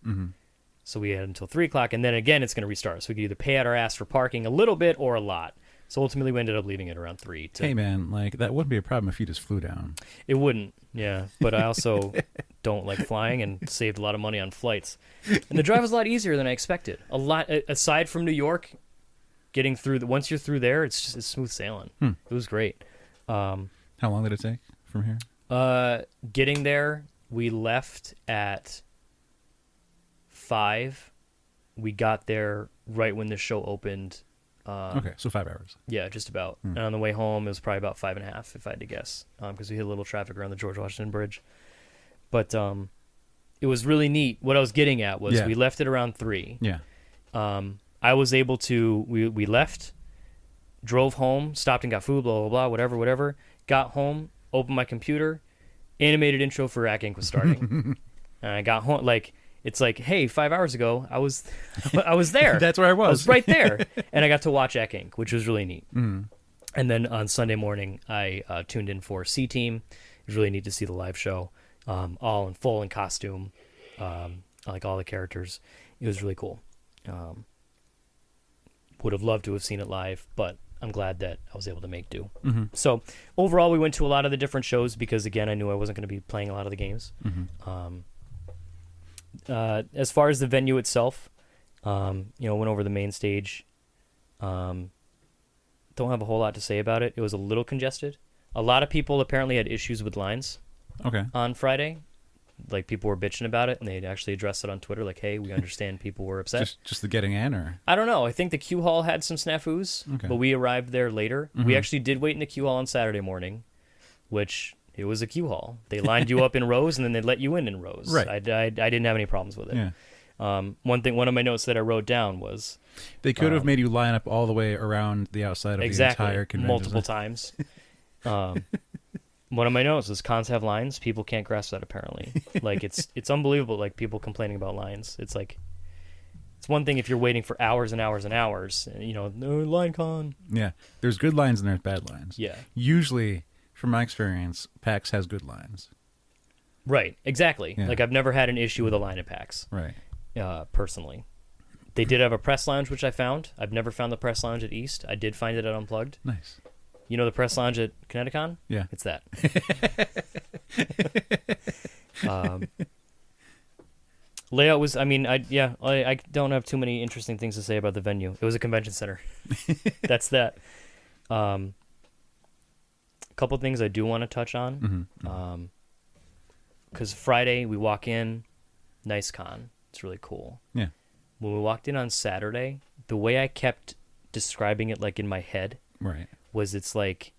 So we had until 3 o'clock, and then again, it's going to restart. So we could either pay out our ass for parking a little bit or a lot. So ultimately, we ended up leaving it around 3. Hey, man, like, that wouldn't be a problem if you just flew down. It wouldn't, yeah. But I also don't like flying and saved a lot of money on flights. And the drive was a lot easier than I expected. A lot, aside from New York, getting through, once you're through there, it's smooth sailing. It was great. How long did it take from here? Getting there, we left at 5. We got there right when the show opened. Okay, so 5 hours. Yeah, just about. And on the way home, it was probably about 5.5, if I had to guess, because we hit a little traffic around the George Washington Bridge. But it was really neat. What I was getting at was we left it around 3. Yeah. I was able to, we left, drove home, stopped and got food, blah, blah, blah, whatever. Got home, opened my computer, animated intro for Rack Inc. was starting. And I got home, it's like, hey, 5 hours ago, I was there. That's where I was. I was right there. And I got to watch Rack Inc., which was really neat. And then on Sunday morning, I tuned in for C-Team. It was really neat to see the live show, all in costume, like all the characters. It was really cool. Would have loved to have seen it live, but I'm glad that I was able to make do. So overall, we went to a lot of the different shows because, again, I knew I wasn't going to be playing a lot of the games. As far as the venue itself, went over the main stage. Don't have a whole lot to say about it. It was a little congested. A lot of people apparently had issues with lines on Friday. Like, people were bitching about it, and they actually addressed it on Twitter, like, hey, we understand people were upset. Just the getting in, or? I don't know. I think the queue hall had some snafus, but we arrived there later. We actually did wait in the queue hall on Saturday morning, which it was a queue hall. They lined you up in rows, and then they let you in rows. Right. I didn't have any problems with it. Yeah. One of my notes that I wrote down was They could have made you line up all the way around the outside of the entire convention. multiple times. One of my notes was cons have lines. People can't grasp that, apparently. Like, it's unbelievable, like, people complaining about lines. It's like, it's one thing if you're waiting for hours and hours and hours, and, no line con. Yeah. There's good lines and there's bad lines. Yeah. Usually, from my experience, PAX has good lines. Right, exactly. Yeah. Like, I've never had an issue with a line at PAX. Right. Personally. They did have a press lounge, which I found. I've never found the press lounge at East. I did find it at Unplugged. Nice. You know the press lounge at Kineticon? Yeah. It's that. Layout was, I don't have too many interesting things to say about the venue. It was a convention center. That's that. A couple things I do want to touch on. Because Friday we walk in, nice con. It's really cool. Yeah. When we walked in on Saturday, the way I kept describing it, like, in my head, Right. was it's like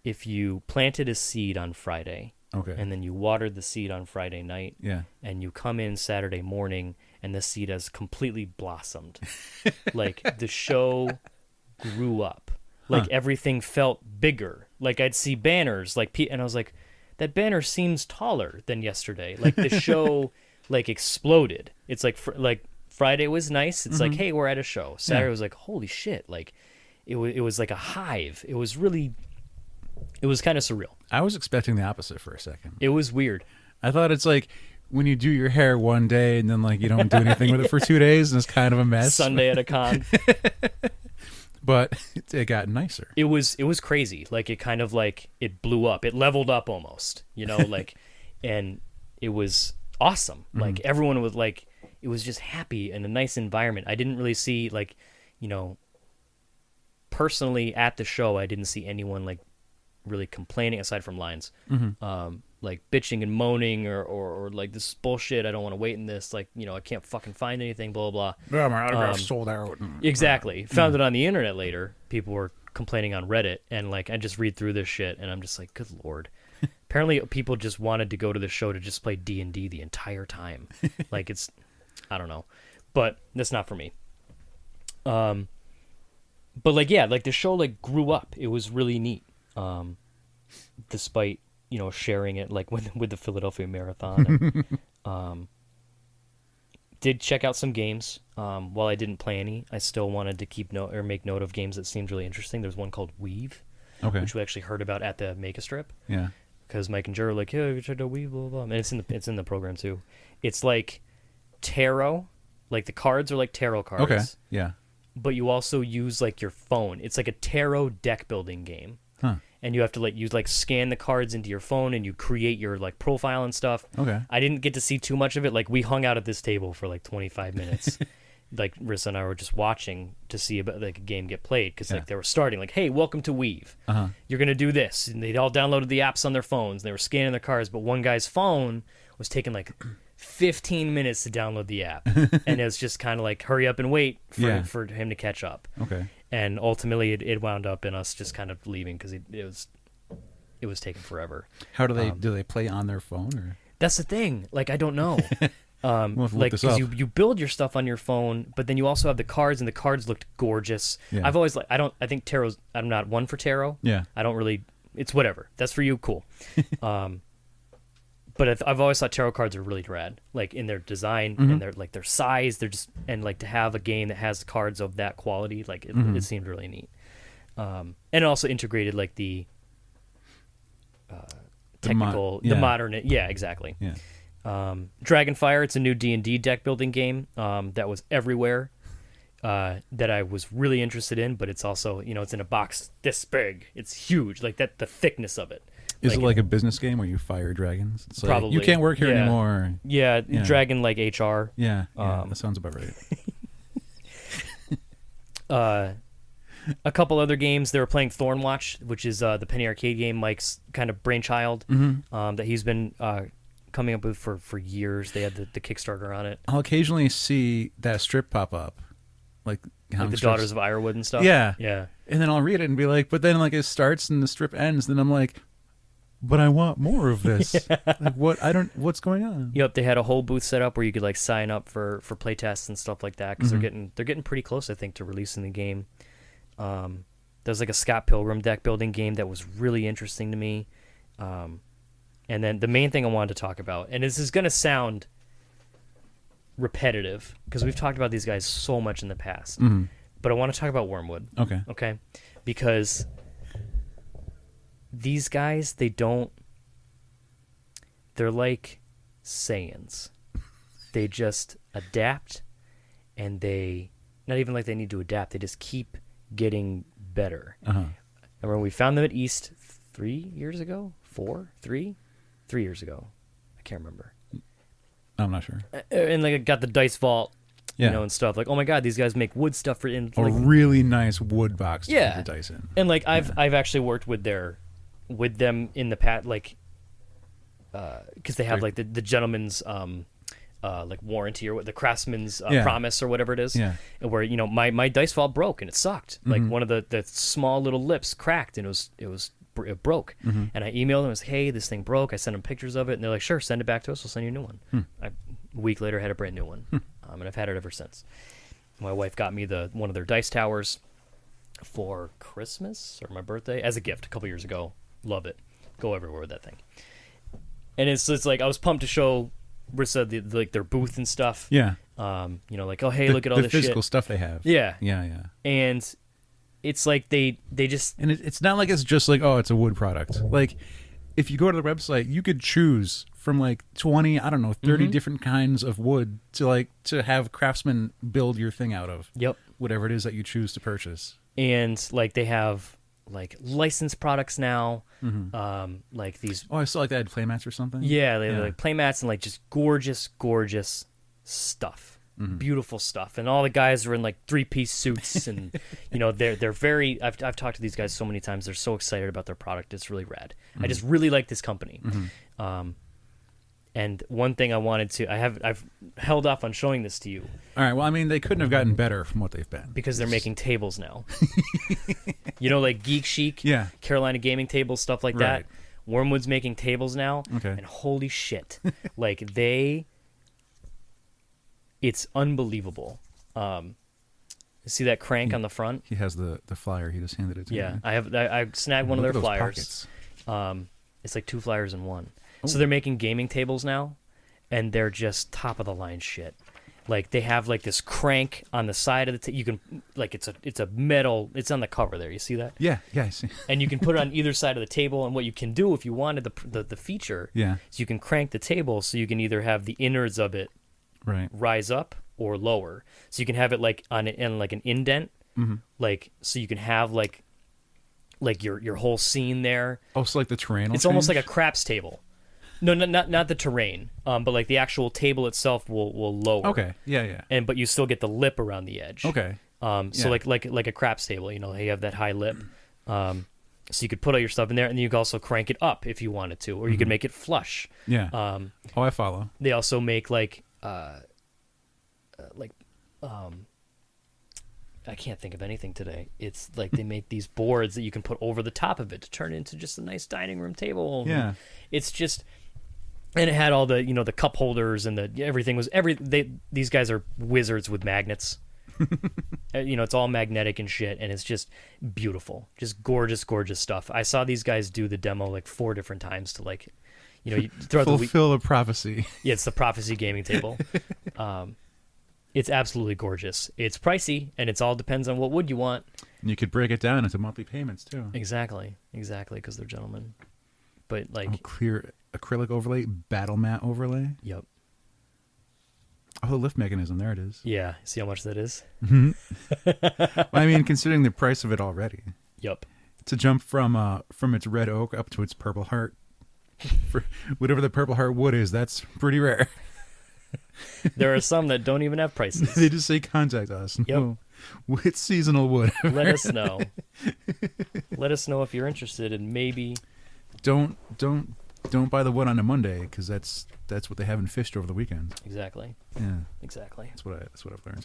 if you planted a seed on Friday, Okay. and then you watered the seed on Friday night, Yeah. and you come in Saturday morning, and the seed has completely blossomed. Like, the show grew up. Like, everything felt bigger. Like, I'd see banners, and I was like, that banner seems taller than yesterday. Like, the show, like, exploded. It's like, Friday was nice. It's like, hey, we're at a show. Saturday was like, holy shit. Like, it was like a hive. It was kind of surreal. I was expecting the opposite for a second. It was weird. I thought it's like when you do your hair one day and then, like, you don't do anything with it for 2 days and it's kind of a mess. Sunday at a con. But it got nicer. It was crazy. Like, it kind of, like, it blew up. It leveled up almost, like, and it was awesome. Like, everyone was, like, it was just happy and a nice environment. I didn't really see, like, personally at the show, I didn't see anyone, like, really complaining aside from lines. like bitching and moaning or like this is bullshit. I don't want to wait in this. Like, you know, I can't fucking find anything. Blah blah blah. Yeah, my autograph's sold out. Exactly. Found it on the internet later. People were complaining on Reddit, and like I just read through this shit, and I'm just like, good lord. Apparently, people just wanted to go to the show to just play D&D the entire time. Like it's, I don't know, but that's not for me. But like yeah, like the show like grew up. It was really neat. Despite, you know, sharing it like with the Philadelphia Marathon. And, did check out some games. While I didn't play any, I still wanted to keep note or make note of games that seemed really interesting. There's one called Weave, which we actually heard about at the Make a Strip. Yeah. Because Mike and Joe were like, "Yeah, you checked out Weave, blah blah." And it's in the program too. It's like tarot, like the cards are like tarot cards. Okay. Yeah. But you also use like your phone. It's like a tarot deck building game. Huh. And you have to like scan the cards into your phone and you create your like profile and stuff. Okay. I didn't get to see too much of it. Like we hung out at this table for like 25 minutes. Like Rissa and I were just watching to see about like a game get played because like they were starting like, hey, welcome to Weave. You're gonna do this, and they all downloaded the apps on their phones. And they were scanning their cards, but one guy's phone was taking like 15 minutes to download the app, and it was just kind of like hurry up and wait for him to catch up. Okay. And ultimately, it wound up in us just kind of leaving because it was taking forever. How do they play on their phone? Or? That's the thing. Like I don't know. We'll have to look Like this because up. you build your stuff on your phone, but then you also have the cards, and the cards looked gorgeous. Yeah. I've always I think tarot's. I'm not one for tarot. Yeah. I don't really. It's whatever. That's for you. Cool. But I've always thought tarot cards are really rad, like in their design and their size. They're just and like to have a game that has cards of that quality, like it seemed really neat. And it also integrated like the technical, the modern. Yeah, exactly. Yeah. Dragonfire. It's a new D&D deck building game that was everywhere. That I was really interested in, but it's also, you know, it's in a box this big. It's huge, like that. The thickness of it. Is it like a business game where you fire dragons? It's like, probably. you can't work here anymore. Yeah, dragon like HR. Yeah, that sounds about right. A couple other games. They were playing Thornwatch, which is the Penny Arcade game, Mike's kind of brainchild, that he's been coming up with for years. They had the Kickstarter on it. I'll occasionally see that strip pop up, like the Daughters of Ironwood and stuff. Yeah. Yeah. And then I'll read it and be like, but then like it starts and the strip ends, then I'm like, but I want more of this. Like what's going on? Yep, they had a whole booth set up where you could like sign up for play tests and stuff like that because they're getting pretty close, I think, to releasing the game. There's like a Scott Pilgrim deck building game that was really interesting to me. And then the main thing I wanted to talk about, and this is going to sound repetitive because we've talked about these guys so much in the past, but I want to talk about Wormwood. Okay, because these guys, they're like Saiyans. They just adapt, and they not even like they need to adapt. They just keep getting better. And when we found them at East 3 years ago, 3 years ago, I can't remember. I'm not sure. And like I got the dice vault, you know, and stuff. Like, oh my god, these guys make wood stuff for in a like, really nice wood box to put your dice in. And like I've actually worked with them in the past, like because they have like the gentleman's like warranty or what the craftsman's promise or whatever it is, and where, you know, my dice vault broke and it sucked. Like one of the small little lips cracked and it broke. And I emailed them and was, hey, this thing broke. I sent them pictures of it, and they're like, sure, send it back to us, we'll send you a new one. A week later, I had a brand new one. And I've had it ever since. My wife got me one of their dice towers for Christmas or my birthday as a gift a couple years ago. Love it. Go everywhere with that thing. And it's like I was pumped to show Rissa their booth and stuff. Yeah. You know, like, oh, hey, look at all this physical shit. stuff they have. Yeah. Yeah. And it's like they just... And it's not like it's just like, oh, it's a wood product. Like, if you go to the website, you could choose from like 20, 30 different kinds of wood to have craftsmen build your thing out of. Yep. Whatever it is that you choose to purchase. And like they have like licensed products now, like these... Oh, I saw like they had playmats or something? Yeah, they have like playmats and like just gorgeous stuff. beautiful stuff, and all the guys are in like 3-piece suits, and they're very. I've talked to these guys so many times. They're so excited about their product. It's really rad. I just really like this company. And one thing I've held off on showing this to you. All right. Well, I mean, they couldn't have gotten better from what they've been because they're making tables now. Like Geek Chic, Carolina Gaming tables, stuff like that. Wormwood's making tables now, and holy shit, like it's unbelievable. See that crank on the front? He has the flyer. He just handed it to me. Yeah, I snagged one of their flyers. It's like 2 flyers in one. So they're making gaming tables now, and they're just top of the line shit. Like they have like this crank on the side of the you can like it's a metal. It's on the cover there. You see that? Yeah, I see. And you can put it on either side of the table. And what you can do if you wanted the feature, is you can crank the table so you can either have the innards of it rise up or lower. So you can have it like in like an indent, like so you can have like your whole scene there. Oh, so like the terrain. It's almost like a craps table. No, not the terrain, but like the actual table itself will lower. Okay, yeah. But you still get the lip around the edge. Okay. So like a craps table, you have that high lip. So you could put all your stuff in there, and then you could also crank it up if you wanted to, or you could make it flush. Yeah. I follow. They also make I can't think of anything today. It's like they make these boards that you can put over the top of it to turn it into just a nice dining room table. Yeah. It's just. And it had all the the cup holders and everything was these guys are wizards with magnets. It's all magnetic and shit, and it's just beautiful, just gorgeous stuff. I saw these guys do the demo like 4 different times to throughout the week. Fulfill a prophecy. Yeah, it's the prophecy gaming table. It's absolutely gorgeous. It's pricey, and it's all depends on what wood you want. And you could break it down into monthly payments too. Exactly, because they're gentlemen. But clear acrylic overlay, battle mat overlay. Yep. Oh, the lift mechanism. There it is. Yeah. See how much that is? I mean, considering the price of it already. Yep. To jump from its red oak up to its purple heart, for whatever the purple heart wood is, that's pretty rare. There are some that don't even have prices. They just say contact us. Yep. No, it's seasonal wood. Let us know. Let us know if you're interested, and maybe. Don't buy the wood on a Monday, because that's what they haven't fished over the weekend. Exactly. Yeah. Exactly. That's what I've learned.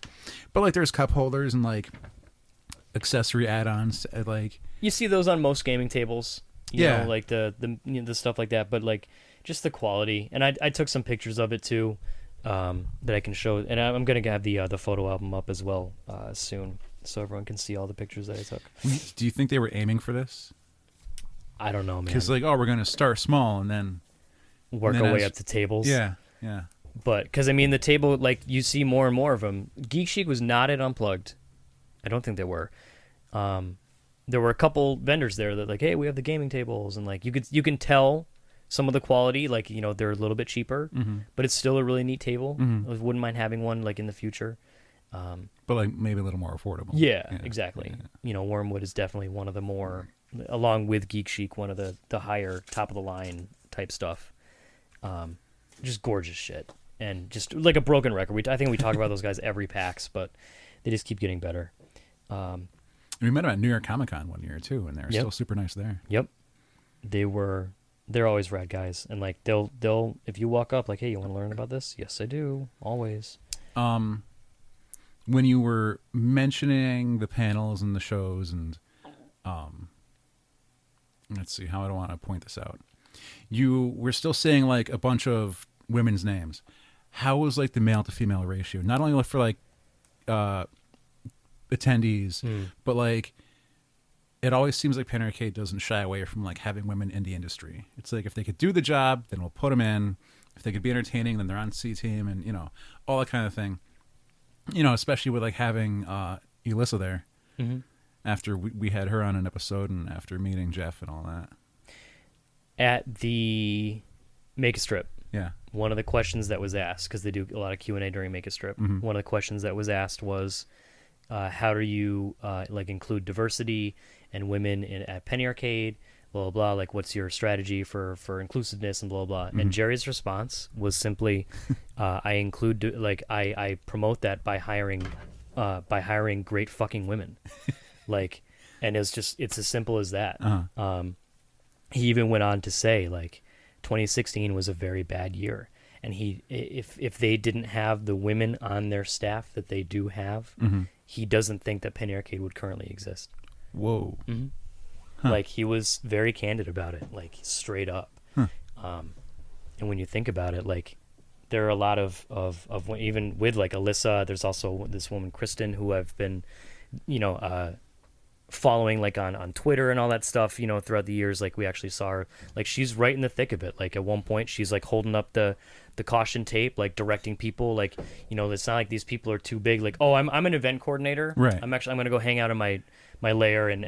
But like, there's cup holders and like accessory add-ons. Like you see those on most gaming tables. You know, like the stuff like that. But like just the quality, and I took some pictures of it too, that I can show, and I'm gonna have the photo album up as well soon, so everyone can see all the pictures that I took. Do you think they were aiming for this? I don't know, man. Because we're going to start small and then work our way up to tables. Yeah. But because the table, like you see more and more of them. Geek Chic was not at Unplugged. I don't think they were. There were a couple vendors there that like, hey, we have the gaming tables, and like you can tell some of the quality. Like they're a little bit cheaper, but it's still a really neat table. I wouldn't mind having one like in the future. But like maybe a little more affordable. Yeah. Exactly. Yeah. Wormwood is definitely one of the more. Along with Geek Chic, one of the higher top of the line type stuff. Just gorgeous shit, and just like a broken record. I think we talk about those guys every PAX, but they just keep getting better. We met them at New York Comic Con one year too, and they're still super nice there. Yep, they're always rad guys, and like they'll if you walk up like, hey, you want to learn about this? Yes, I do, always. When you were mentioning the panels and the shows and let's see, how do I want to point this out? You were still saying like a bunch of women's names. How was like the male to female ratio? Not only for like attendees, but like it always seems like Penn Arcade doesn't shy away from like having women in the industry. It's like if they could do the job, then we'll put them in. If they could be entertaining, then they're on C team, and all that kind of thing. Especially with like having Elissa there. Mm-hmm. After we had her on an episode, and after meeting Jeff and all that. At the Make a Strip. Yeah. One of the questions that was asked, because they do a lot of Q&A during Make a Strip, one of the questions that was asked was, how do you like include diversity and women at Penny Arcade? blah, blah, blah. Like, what's your strategy for inclusiveness and blah, blah. And Jerry's response was simply, I promote that by hiring great fucking women. Like, and it's as simple as that. He even went on to say, like, 2016 was a very bad year. And if they didn't have the women on their staff that they do have, he doesn't think that Penny Arcade would currently exist. Whoa. Like, he was very candid about it, like, straight up. And when you think about it, like, there are a lot of even with, like, Alyssa, there's also this woman, Kristen, who I've been, following, like, on Twitter and all that stuff, throughout the years. Like, we actually saw her, like, she's right in the thick of it. Like, at one point she's, like, holding up the caution tape, like, directing people, like, it's not like these people are too big, like, oh, I'm an event coordinator, right? I'm gonna go hang out in my lair and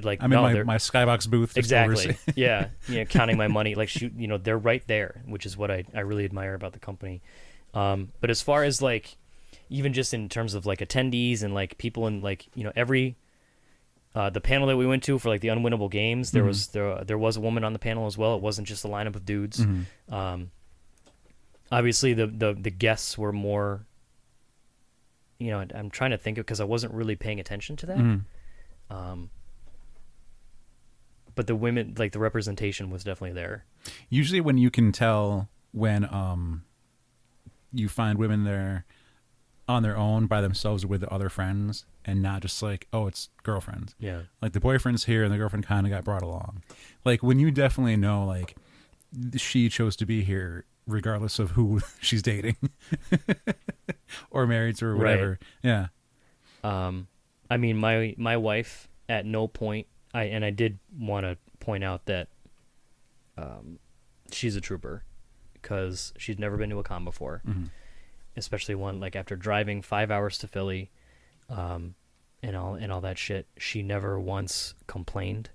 like, I'm in my skybox booth, exactly. Yeah, counting my money, like, they're right there, which is what I really admire about the company. But as far as, like, even just in terms of, like, attendees and, like, people in, like, every the panel that we went to for, like, the unwinnable games, there was a woman on the panel as well. It wasn't just a lineup of dudes. Obviously the guests were more, I'm trying to think of, because I wasn't really paying attention to that. But the women, like, the representation was definitely there. Usually when you can tell when you find women there on their own by themselves or with other friends, and not just like, oh, it's girlfriends. Yeah. Like, the boyfriend's here and the girlfriend kind of got brought along. Like, when you definitely know, like, she chose to be here regardless of who she's dating or married to or whatever. Right. Yeah. I mean, my wife at no point, I did want to point out that she's a trooper, because she's never been to a con before. Especially one, like, after driving 5 hours to Philly, and all that shit. She never once complained.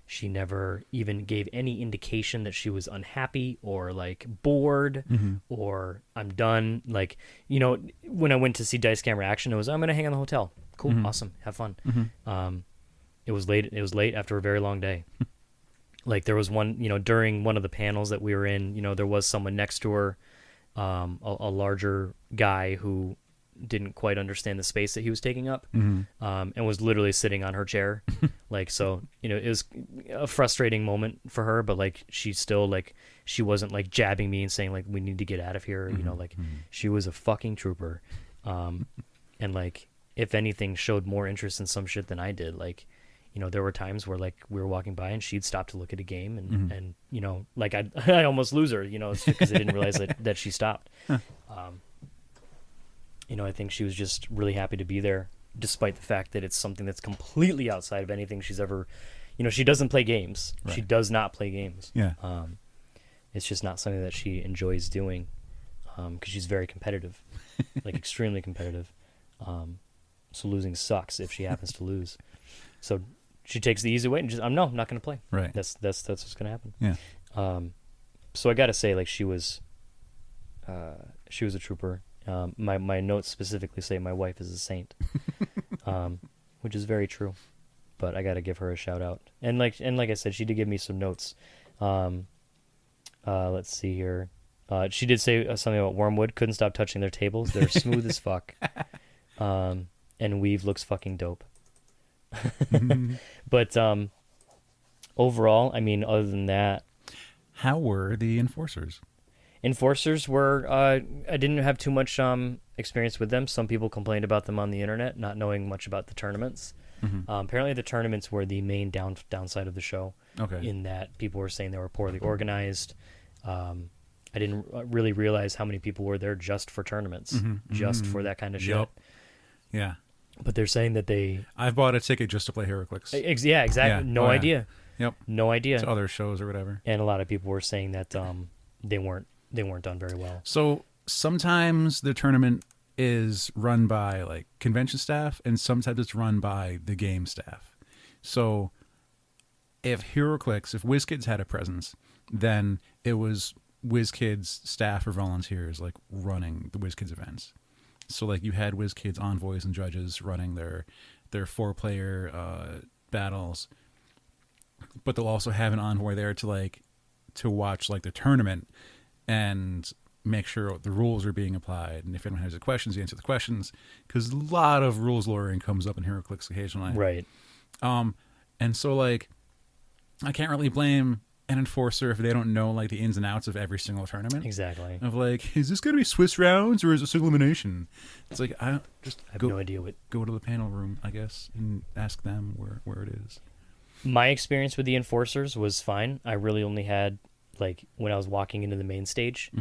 She never even gave any indication that she was unhappy or, like, bored or I'm done. Like, when I went to see Dice Camera Action, it was, I'm gonna hang on the hotel. Cool, awesome, have fun. It was late. It was late after a very long day. Like, there was one, during one of the panels that we were in, there was someone next to her, a larger guy who didn't quite understand the space that he was taking up, and was literally sitting on her chair. Like, so, it was a frustrating moment for her, but, like, she still, like, she wasn't, like, jabbing me and saying, like, we need to get out of here. Like, she was a fucking trooper. And, like, if anything, showed more interest in some shit than I did. Like, there were times where, like, we were walking by and she'd stop to look at a game and like, I'd almost lose her, because I didn't realize that she stopped. I think she was just really happy to be there, despite the fact that it's something that's completely outside of anything she's ever, she doesn't play games. Right. She does not play games. Yeah. It's just not something that she enjoys doing, because she's very competitive, like, extremely competitive. So losing sucks if she happens to lose. So she takes the easy way and just, I'm not going to play. Right. That's what's going to happen. Yeah. So I got to say, like, she was a trooper. My notes specifically say my wife is a saint, which is very true. But I got to give her a shout out. And like I said, she did give me some notes. Let's see here. She did say something about Wormwood. Couldn't stop touching their tables. They're smooth as fuck. And Weave looks fucking dope. But overall, I mean, other than that, how were the enforcers? Enforcers were, I didn't have too much experience with them. Some people complained about them on the internet, not knowing much about the tournaments. Apparently the tournaments were the main downside of the show. Okay. In that people were saying they were poorly organized. I didn't really realize how many people were there just for tournaments, just for that kind of shit. Yep. Yeah. But they're saying that I've bought a ticket just to play HeroClix. Yeah, exactly. Yeah. No idea. Yep. No idea. To other shows or whatever. And a lot of people were saying that they weren't done very well. So sometimes the tournament is run by, like, convention staff, and sometimes it's run by the game staff. So if WizKids had a presence, then it was WizKids staff or volunteers, like, running the WizKids events. So, like, you had WizKids envoys and judges running their 4-player battles. but they'll also have an envoy there to watch like the tournament and make sure the rules are being applied. And if anyone has any questions, you answer the questions, because a lot of rules lawyering comes up in HeroClix occasionally. Right. And so like I can't really blame an enforcer if they don't know like the ins and outs of every single tournament. Exactly. Of like, is this going to be Swiss rounds or is it single elimination? It's like I have no idea what. Go to the panel room, I guess, and ask them where it is. My experience with the enforcers was fine. I really only had like when I was walking into the main stage,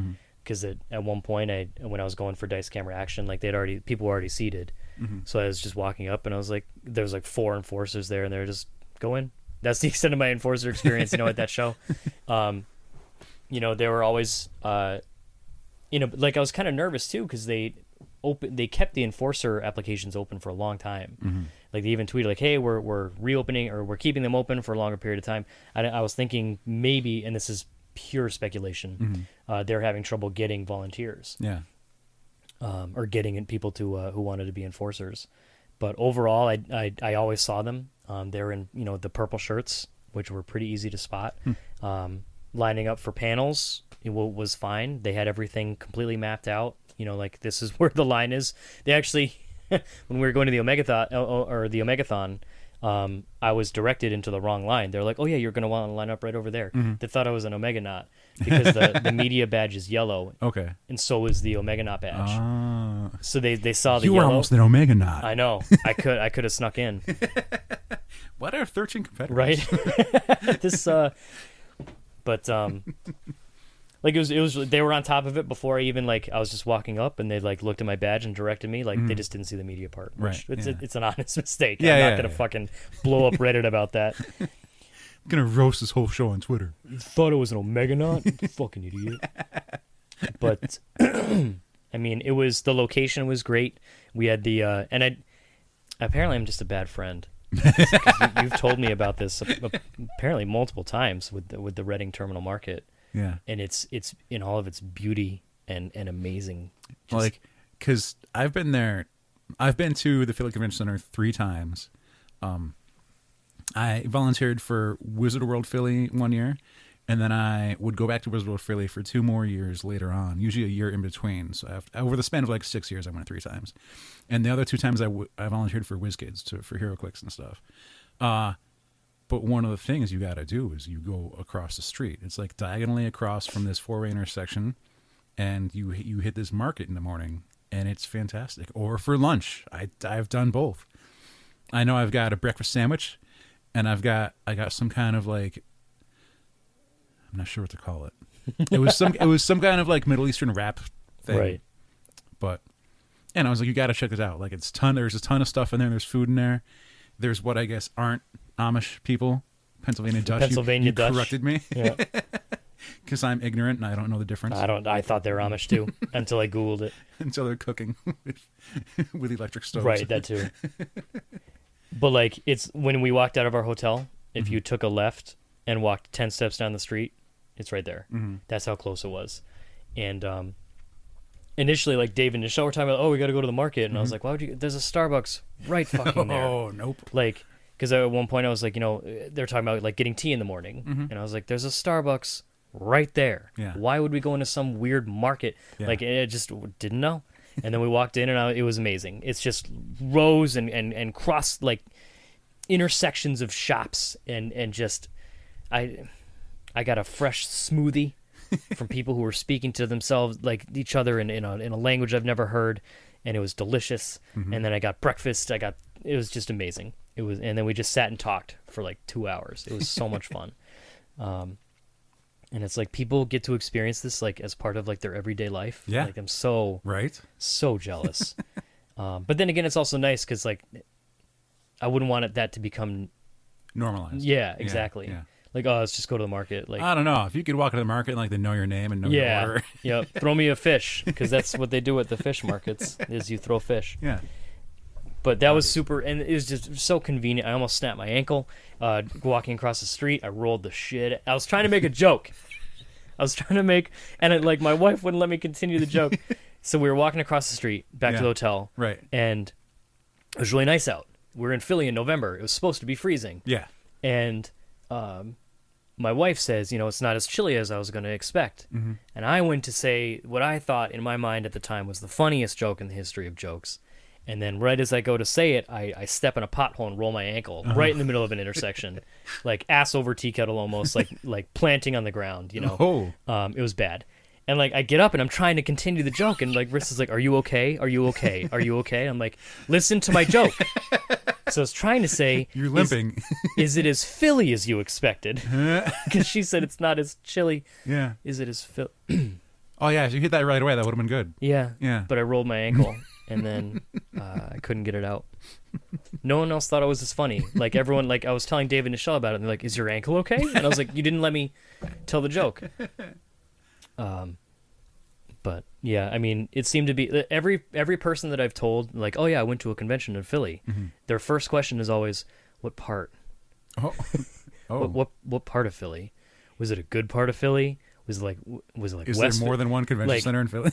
because at one point when I was going for dice camera action, like people were already seated, so I was just walking up and I was like, there was like 4 enforcers there and they were just go in. That's the extent of my enforcer experience, at that show. They were always, like I was kind of nervous too because they kept the enforcer applications open for a long time. Like they even tweeted like, "Hey, we're reopening or we're keeping them open for a longer period of time." I was thinking maybe, and this is pure speculation, they're having trouble getting volunteers. Yeah. Or getting people to who wanted to be enforcers. But overall, I always saw them. They were in the purple shirts, which were pretty easy to spot. Lining up for panels, it was fine. They had everything completely mapped out. Like this is where the line is. They actually, when we were going to the Omegathon, I was directed into the wrong line. They're like, "Oh yeah, you're going to want to line up right over there." They thought I was an Omeganaut because the media badge is yellow. Okay. And so is the Omeganaut badge. So they saw the you yellow. were almost an Omeganaut. I know. I could have snuck in. What are 13 competitors? Right. Like it was they were on top of it before I even I was just walking up and they looked at my badge and directed me they just didn't see the media part. Which it's an honest mistake. I'm not gonna fucking blow up Reddit about that. I'm gonna roast this whole show on Twitter. You thought it was an Omeganaut? Fucking idiot. But I mean, the location was great. We had apparently I'm just a bad friend. You've told me about this apparently multiple times with the Reading Terminal Market. Yeah. And it's in all of its beauty and amazing. Because I've been there. I've been to the Philly Convention Center 3 times. I volunteered for Wizard World Philly 1 year, and then I would go back to Wizard World Philly for 2 more years later on, usually a year in between. So over the span of 6 years, I went 3 times. And the other 2 times I volunteered for WizKids, for HeroClix and stuff. But one of the things you got to do is you go across the street. It's diagonally across from this 4-way intersection, and you hit this market in the morning, and it's fantastic. Or for lunch, I've done both. I know I've got a breakfast sandwich, and I got some kind of I'm not sure what to call it. It was some kind of Middle Eastern wrap thing, right? But and I was like, you got to check this out. There's a ton of stuff in there. There's food in there. There's what I guess aren't Amish people, Pennsylvania Dutch. You Dutch. Corrected me. Yeah. Because I'm ignorant and I don't know the difference. I thought they were Amish too until I Googled it. Until they're cooking with electric stoves. Right, that too. But it's when we walked out of our hotel, if you took a left and walked 10 steps down the street, it's right there. That's how close it was. And initially, Dave and Michelle were talking about, we got to go to the market. And I was like, why would you? There's a Starbucks right fucking there. Oh, nope. Because at one point I was like, they're talking about getting tea in the morning. And I was like, there's a Starbucks right there. Yeah. Why would we go into some weird market? Yeah. It just didn't know. And then we walked in and it was amazing. It's just rows and cross intersections of shops and just I got a fresh smoothie from people who were speaking to themselves each other in a language I've never heard, and it was delicious. And then I got breakfast. It was just amazing. And then we just sat and talked for 2 hours. It was so much fun. And it's people get to experience this as part of their everyday life. Yeah. I'm so jealous. But then again, it's also nice because I wouldn't want that to become normalized. Yeah, exactly. Yeah. Let's just go to the market. I don't know. If you could walk into the market and they know your name and know your order. Yeah. Throw me a fish, because that's what they do at the fish markets is you throw fish. Yeah. But that was super, and it was just so convenient. I almost snapped my ankle walking across the street. I rolled the shit. I was trying to make a joke. And my wife wouldn't let me continue the joke. So we were walking across the street back to the hotel. Right. And it was really nice out. We were in Philly in November. It was supposed to be freezing. Yeah. And my wife says, it's not as chilly as I was going to expect. Mm-hmm. And I went to say what I thought in my mind at the time was the funniest joke in the history of jokes. And then right as I go to say it, I step in a pothole and roll my ankle right in the middle of an intersection, like ass over tea kettle almost, like planting on the ground, Oh. It was bad. And like I get up and I'm trying to continue the joke, and like Rissa's like, "Are you okay? Are you okay? Are you okay?" I'm like, "Listen to my joke." So I was trying to say, You're limping. Is it as Philly as you expected? Because she said it's not as chilly. Yeah. Is it as Philly? Oh yeah, if you hit that right away, that would have been good. Yeah. Yeah. But I rolled my ankle, and then I couldn't get it out. No one else thought it was as funny. Like everyone, like I was telling Dave and Michelle about it, and they're like, "Is your ankle okay?" And I was like, "You didn't let me tell the joke." But yeah, I mean, it seemed to be every person that I've told, like, "Oh yeah, I went to a convention in Philly." Mm-hmm. Their first question is always, "What part? Oh. Oh. What part of Philly? Was it a good part of Philly? Was it like Is West? there more than one convention center in Philly?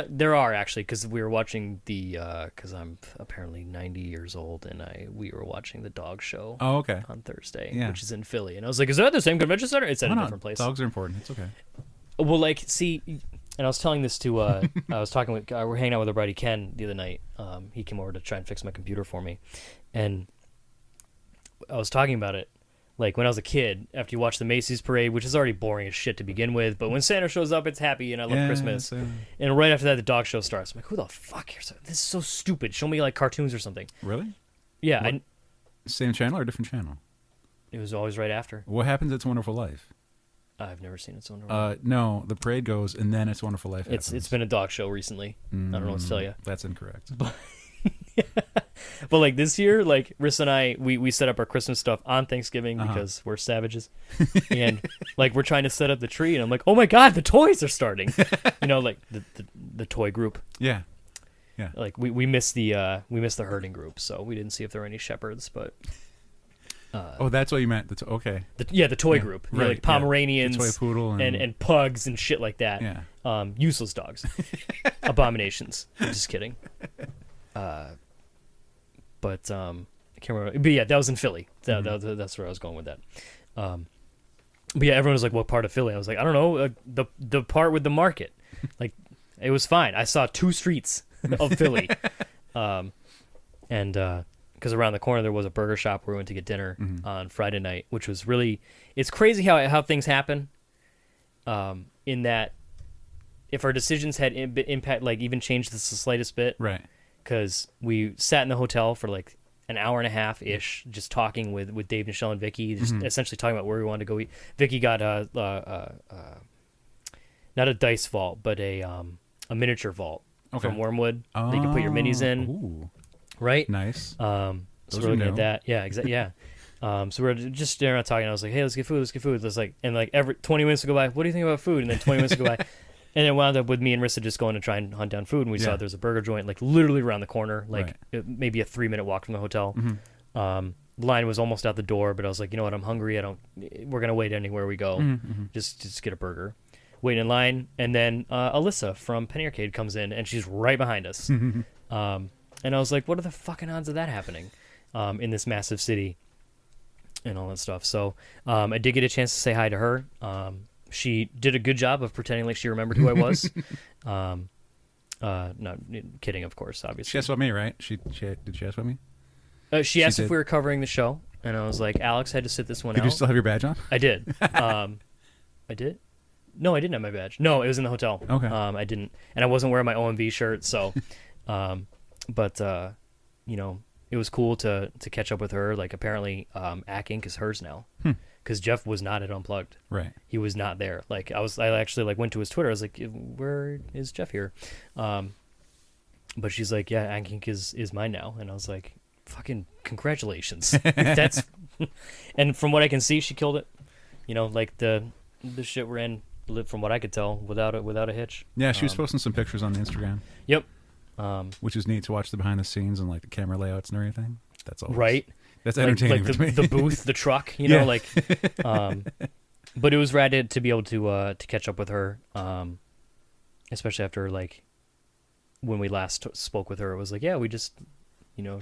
There are actually, because we were watching because I'm apparently 90 years old, and we were watching the dog show. Oh, okay. On Thursday, Yeah. which is in Philly, and I was like, "Is that the same convention center?" It's at Why a not? different place. Dogs are important. It's okay. Well, like, see, and I was telling this to I was talking with we're hanging out with our buddy Ken the other night. He came over to try and fix my computer for me, and I was talking about it. Like when I was a kid, after you watch the Macy's parade, which is already boring as shit to begin with, but when Santa shows up, it's happy, and I love Christmas. And right after that, the dog show starts. I'm like, who the fuck here? This is so stupid. Show me like cartoons or something. Really? Yeah, Same channel or different channel? it was always right after. What happens? It's a Wonderful Life. I've never seen It's Wonderful. No, the parade goes, and then It's a Wonderful Life. It's been a dog show recently. I don't know what to tell you. That's incorrect. But like this year, like Riss and I, we set up our Christmas stuff on Thanksgiving because we're savages, and like we're trying to set up the tree, and I'm like, oh my god, the toys are starting, like the toy group. Yeah. Like we missed the herding group, so we didn't see if there were any shepherds, but. Oh, that's what you meant. Okay. The toy group, right? Like Pomeranians, The toy poodle, and pugs and shit like that. Yeah. Useless dogs, abominations. I'm just kidding. But I can't remember. But yeah, that was in Philly. That's where I was going with that. But yeah, everyone was like, "What part of Philly?" I was like, "I don't know. The part with the market." Like, it was fine. I saw 2 streets of Philly, and because around the corner there was a burger shop where we went to get dinner on Friday night, which was really. It's crazy how things happen. In that, if our decisions had impact, like even changed this the slightest bit, Right. because we sat in the hotel for like an hour and a half ish, just talking with Dave, Michelle, and Vicky, just essentially talking about where we wanted to go eat. Vicky got not a dice vault, but a miniature vault from Wormwood that you can put your minis in. Ooh. Right? Nice. So we're looking at that. Yeah, exactly. Yeah. So we're just staring around talking. I was like, "Hey, let's get food. Let's get food." It's like, and like every 20 minutes would go by. What do you think about food? And then 20 minutes would go by. And it wound up with me and Rissa just going to try and hunt down food, and we saw there's a burger joint like literally around the corner, like maybe a 3-minute walk from the hotel. The line was almost out the door, but I was like, you know what, I'm hungry. We're gonna wait anywhere we go, just get a burger. Waiting in line, and then Alyssa from Penny Arcade comes in, and she's right behind us. And I was like, what are the fucking odds of that happening in this massive city and all that stuff? So I did get a chance to say hi to her. She did a good job of pretending like she remembered who I was. No, kidding, of course, obviously. She asked about me, right? Did she ask about me? She asked if we were covering the show, and I was like, Alex had to sit this one out. Did you still have your badge on? I did. I did? No, I didn't have my badge. No, it was in the hotel. Okay. I didn't. And I wasn't wearing my OMB shirt, so... but it was cool to catch up with her. Like, apparently, Ack Inc. is hers now. Because Jeff was not at Unplugged. Right. He was not there. Like, I actually like went to his Twitter. I was like, where is Jeff here? But she's like, yeah, Ack Inc. is mine now. And I was like, fucking congratulations. That's and from what I can see, she killed it. Like the shit we're in, from what I could tell, without a hitch. Yeah, she was posting some pictures on the Instagram. Yep. Which is neat to watch the behind the scenes and like the camera layouts and everything. That's all. Right. That's entertaining like to me. The booth, the truck, like. But it was rad to be able to catch up with her, especially after like when we last spoke with her. It was like, yeah, we just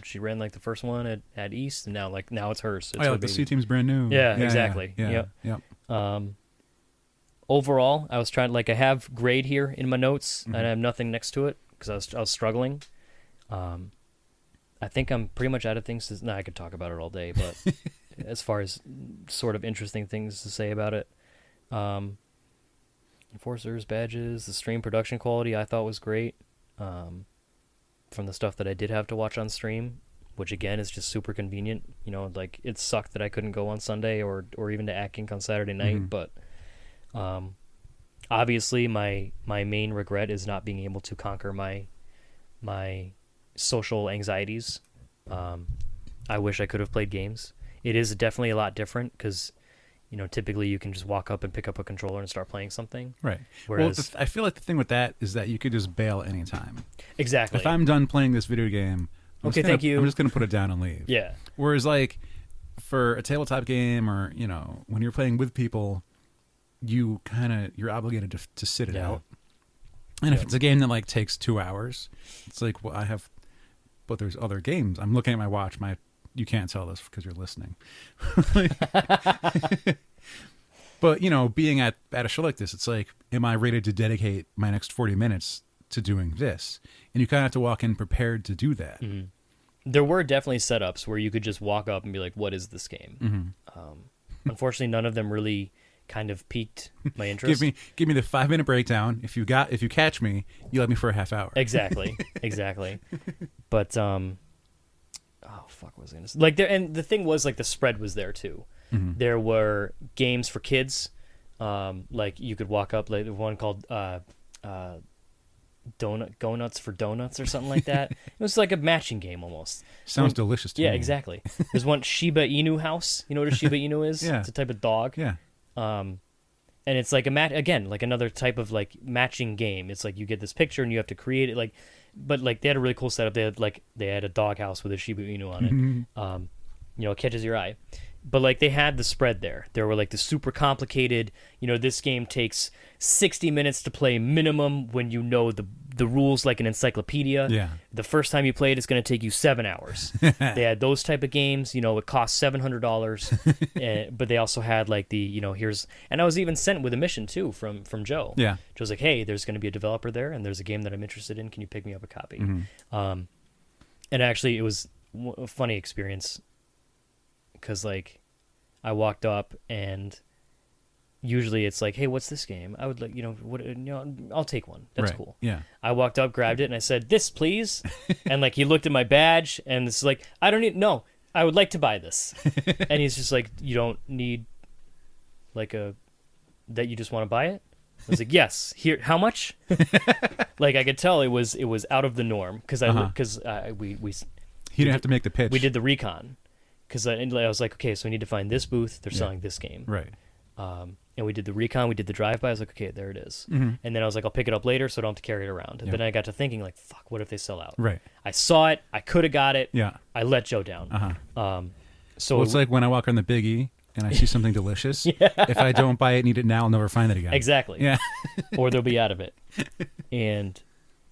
she ran like the first one at East, and now it's hers. It's Oh, yeah, her like the baby. C team's brand new. Yeah, exactly. Yeah. Yep. Yep. Overall, I was trying, like, I have grade here in my notes, Mm-hmm. and I have nothing next to it because I was struggling. I think I'm pretty much out of things to. I could talk about it all day, but as far as sort of interesting things to say about it, enforcers, badges, the stream production quality I thought was great. From the stuff that I did have to watch on stream, which again is just super convenient. Like, it sucked that I couldn't go on Sunday or even to Ack on Saturday night, Mm-hmm. but obviously my main regret is not being able to conquer my social anxieties. I wish I could have played games. It is definitely a lot different because typically you can just walk up and pick up a controller and start playing something. Right. Whereas, I feel like the thing with that is that you could just bail anytime. exactly. If I'm done playing this video game, Okay, thank you. I'm just going to put it down and leave. Yeah. Whereas, like, for a tabletop game or, when you're playing with people, you're obligated to sit it Yeah. out. And if Yeah. it's a game that, like, takes 2 hours, it's like, well, but there's other games. I'm looking at my watch. You can't tell this because you're listening. But, being at a show like this, it's like, am I ready to dedicate my next 40 minutes to doing this? And you kind of have to walk in prepared to do that. Mm-hmm. There were definitely setups where you could just walk up and be like, what is this game? Mm-hmm. Unfortunately, none of them really kind of piqued my interest. Give me the 5-minute breakdown. If you catch me, you let me for a half hour. Exactly. But oh fuck, what was I gonna say? Like, there, and the thing was, like, the spread was there too. Mm-hmm. There were games for kids, like you could walk up, like one called Go Nuts for Donuts or something like that. It was like a matching game almost. Sounds delicious to Yeah, me. exactly. There's one Shiba Inu house. You know what a Shiba Inu is? Yeah. It's a type of dog. Yeah. And it's like again, like another type of, like, matching game. It's like you get this picture and you have to create it, like, but, like, they had a really cool setup. They had a dog house with a Shiba Inu on it. It catches your eye. But, like, they had the spread there. There were, like, the super complicated, this game takes 60 minutes to play minimum when you know the rules like an encyclopedia. Yeah. The first time you play it, it's going to take you 7 hours. They had those type of games. It cost $700. But they also had, like, the, and I was even sent with a mission, too, from Joe. Yeah. Joe's like, hey, there's going to be a developer there, and there's a game that I'm interested in. Can you pick me up a copy? Mm-hmm. And actually, it was a funny experience because, like, I walked up and usually it's like, hey, what's this game? I would like, I'll take one. That's Right. cool. Yeah. I walked up, grabbed it, and I said, this, please. And, like, he looked at my badge and it's like, no, I would like to buy this. And he's just like, you don't need, like, that you just want to buy it? I was like, yes. Here, how much? Like, I could tell it was out of the norm because we He didn't have to make the pitch. we did the recon. Because I was like, okay, so we need to find this booth. They're selling this game. Right. And we did the recon. We did the drive-by. I was like, okay, there it is. Mm-hmm. And then I was like, I'll pick it up later so I don't have to carry it around. And Yeah. then I got to thinking, like, fuck, what if they sell out? Right. I saw it. I could have got it. Yeah. I let Joe down. Uh-huh. So Well, it's like when I walk on the Big E and I see something delicious. If I don't buy it and eat it now, I'll never find it again. Exactly. Yeah. Or they'll be out of it. And,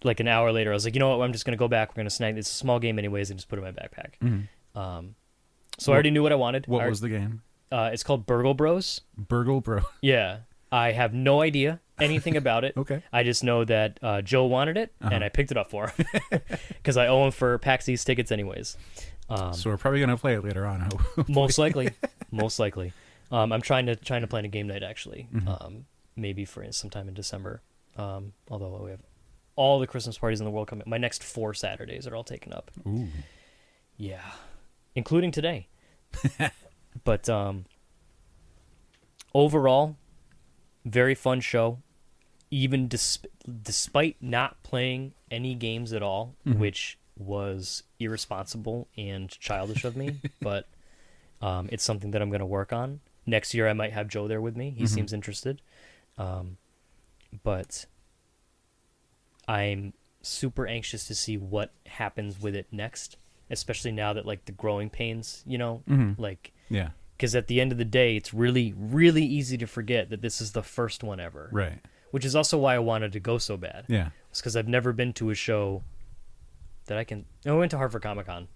like, an hour later, I was like, you know what? I'm just going to go back. We're going to snag. It's a small game anyways and just put it in my backpack. Mm-hmm. So I already knew what I wanted. What was the game? It's called Burgle Bros. Burgle Bro. Yeah. I have no idea anything about it. Okay. I just know that Joe wanted it, and I picked it up for him because I owe him for PAX East tickets anyways. So we're probably gonna play it later on. Most likely. I'm trying to plan a game night actually, maybe for sometime in December. Although we have all the Christmas parties in the world coming. My next 4 Saturdays are all taken up. Ooh. Yeah, including today. But overall, very fun show. Even despite not playing any games at all, which was irresponsible and childish of me, but it's something that I'm going to work on. Next year, I might have Joe there with me. He seems interested. But I'm super anxious to see what happens with it next, especially now that, like, the growing pains, like, Yeah. because at the end of the day, it's really, really easy to forget that this is the first one ever. Right. Which is also why I wanted to go so bad. Yeah. It's because I've never been to a show that I can. I went to Hartford Comic Con,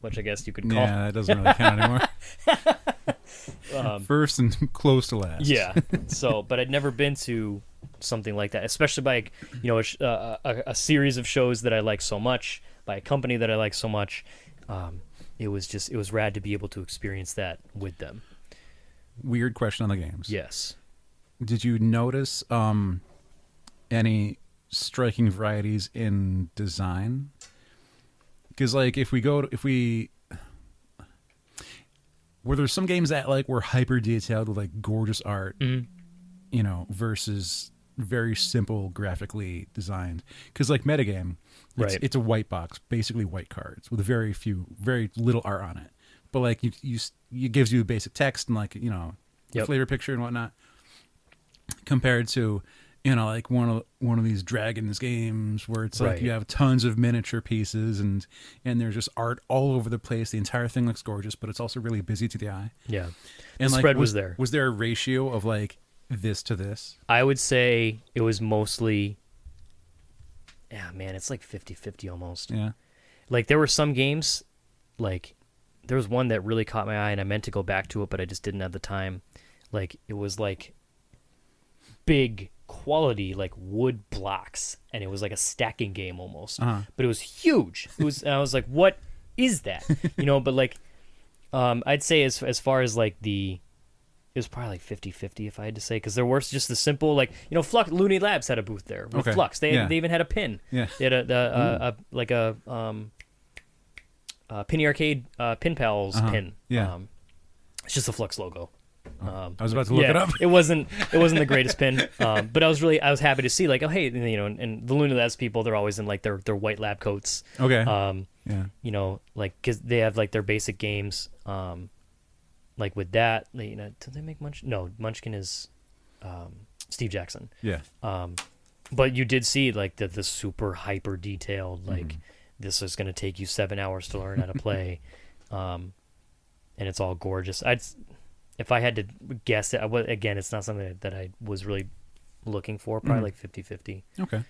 which I guess you could call. Yeah, that doesn't really count anymore. First and close to last. Yeah. So, but I'd never been to something like that, especially by a series of shows that I like so much, by a company that I like so much. It was rad to be able to experience that with them. Weird question on the games. Yes. Did you notice any striking varieties in design? Because like were there some games that like were hyper detailed with like gorgeous art, versus very simple graphically designed? Because like metagame, it's a white box, basically white cards with very little art on it. But like it gives you basic text and like flavor picture and whatnot. Compared to like one of these Dragons games where it's like you have tons of miniature pieces and there's just art all over the place. The entire thing looks gorgeous, but it's also really busy to the eye. Yeah. And the like, spread was there. Was there a ratio of like this to this? I would say it was mostly, it's like 50-50 almost. Yeah. Like there were some games, like there was one that really caught my eye and I meant to go back to it, but I just didn't have the time. Like it was like big quality like wood blocks, and it was like a stacking game almost, but it was huge. And I was like, what is that? But like I'd say as far as like it was probably like 50-50 if I had to say, because there were just the simple like Flux Looney Labs had a booth there with Flux. They even had a pin. Yeah. They had a Penny Arcade Pin Pals pin. Yeah. It's just the Flux logo. I was about to look it up. It wasn't the greatest pin, but I was happy to see like, oh hey, and the Looney Labs people, they're always in like their white lab coats. Okay. Like because they have like their basic games. Like with that, did they make Munchkin? No, Munchkin is Steve Jackson. Yeah. But you did see like the super hyper detailed like this is going to take you 7 hours to learn how to play, and it's all gorgeous. If I had to guess it, again, it's not something that I was really looking for. Probably like 50-50. Okay.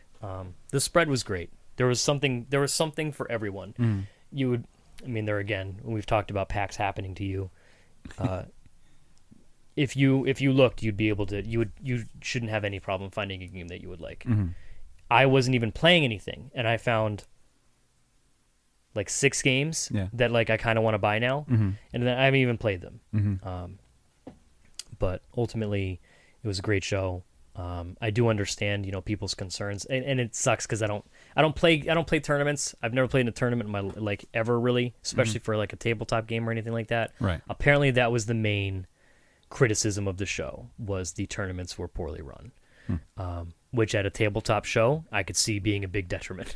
The spread was great. There was something for everyone. There again, we've talked about PAX happening to you. If you looked, you'd be able to. You shouldn't have any problem finding a game that you would like. I wasn't even playing anything, and I found like 6 games that like I kind of want to buy now, and then I haven't even played them. But ultimately, it was a great show. I do understand, people's concerns, and it sucks because I don't play tournaments. I've never played in a tournament in my like ever really, especially for like a tabletop game or anything like that. Right. Apparently, that was the main criticism of the show, was the tournaments were poorly run, which at a tabletop show I could see being a big detriment.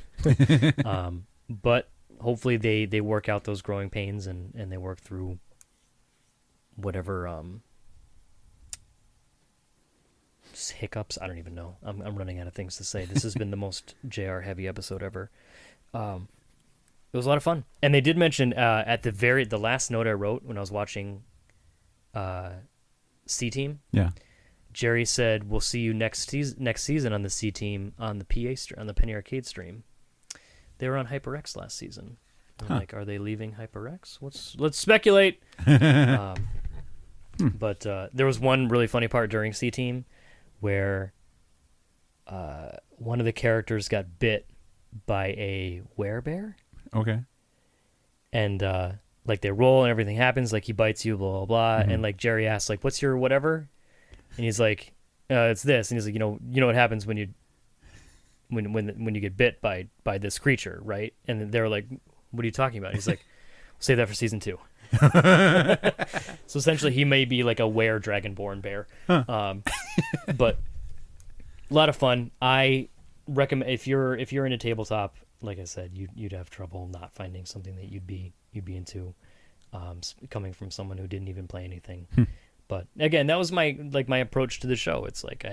But hopefully they work out those growing pains and they work through whatever hiccups. I don't even know. I'm running out of things to say. This has been the most JR heavy episode ever. It was a lot of fun, and they did mention at the last note I wrote when I was watching C Team. Yeah. Jerry said, "We'll see you next season on the C Team on the on the Penny Arcade stream." They were on HyperX last season. I'm like, are they leaving HyperX? Let's speculate. But there was one really funny part during C Team where one of the characters got bit by a werebear. Okay. And like they roll and everything happens, like he bites you, blah blah blah, and like Jerry asks like, "What's your whatever?" And he's like, "It's this." And he's like, "You know what happens when you get bit by this creature, right?" And they're like, "What are you talking about?" And he's like, "Save that for season 2." So essentially, he may be like a were dragonborn bear. But a lot of fun. I recommend if you're into tabletop, like I said, you'd have trouble not finding something that you'd be into, coming from someone who didn't even play anything. But again, that was my approach to the show. It's like,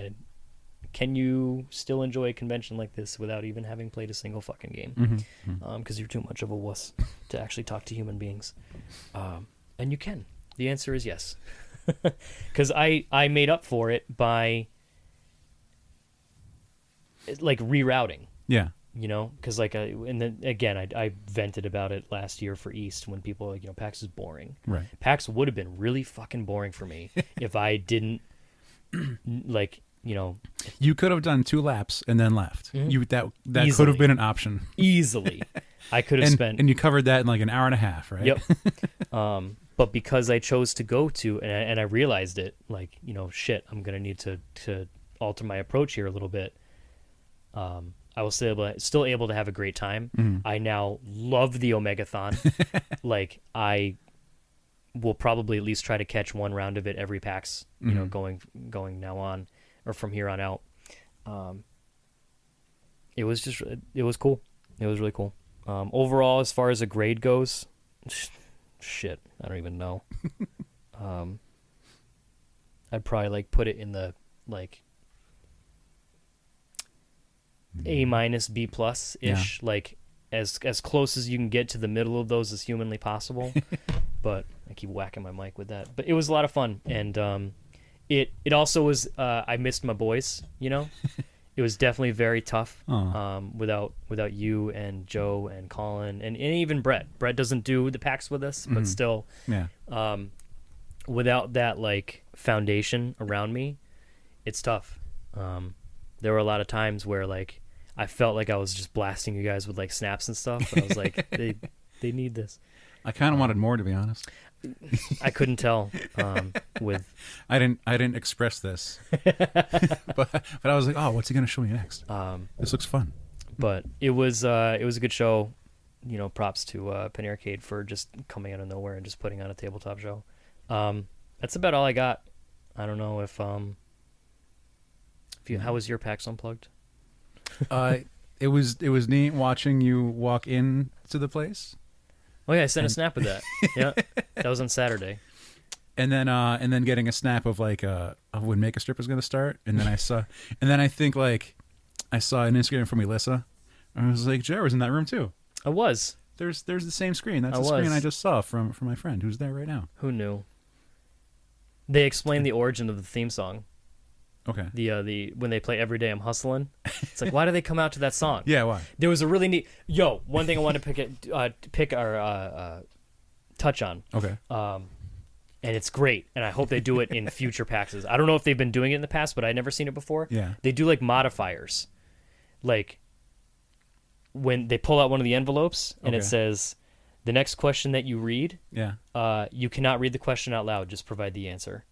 can you still enjoy a convention like this without even having played a single fucking game? Because you're too much of a wuss to actually talk to human beings. And you can. The answer is yes. Because I made up for it by like rerouting. Yeah. you know, because like and then again I vented about it last year for East when people were like, you know, PAX is boring. Right. PAX would have been really fucking boring for me if I didn't like, you know, You could have done 2 laps and then left. You that could Easily. have been an option. easily I could have spent. And you covered that in like an hour and a half, right? Yep. But because I chose to go to, and I realized it, like, you know, shit, I'm gonna need to alter my approach here a little bit. I was still able to have a great time. I now love the Omegathon. Like, I will probably at least try to catch one round of it every PAX, you know, going now on, or from here on out. It was cool. It was really cool. Overall, as far as a grade goes, shit, I don't even know. I'd probably like put it in the like A minus B plus ish, like as close as you can get to the middle of those as humanly possible. But I keep whacking my mic with that. But it was a lot of fun, and it also was. I missed my boys. You know, it was definitely very tough without you and Joe and Colin and even Brett. Brett doesn't do the PAX with us, but still, without that like foundation around me, it's tough. There were a lot of times where like I felt like I was just blasting you guys with like snaps and stuff, but I was like, they need this. I kind of wanted more, to be honest. I couldn't tell. With I didn't express this, but I was like, oh, what's he gonna show me next? This looks fun. But it was a good show. You know, props to Penny Arcade for just coming out of nowhere and just putting on a tabletop show. That's about all I got. I don't know if how was your PAX Unplugged? It was neat watching you walk in to the place. Oh yeah, I sent a snap of that. Yeah, that was on Saturday. And then getting a snap of like of when Make a Strip was going to start, and then I think like I saw an Instagram from Elissa, and I was like, Joe was in that room too. I was. There's the same screen. That's the screen I just saw from my friend who's there right now. Who knew? They explained the origin of the theme song. Okay. The when they play Every Day I'm Hustling, it's like, why do they come out to that song? Yeah, why? There was a really neat. One thing I want to touch on. Okay. And it's great, and I hope they do it in future PAXs. I don't know if they've been doing it in the past, but I'd never seen it before. Yeah. They do like modifiers, like when they pull out one of the envelopes and it says, "The next question that you read, you cannot read the question out loud. Just provide the answer."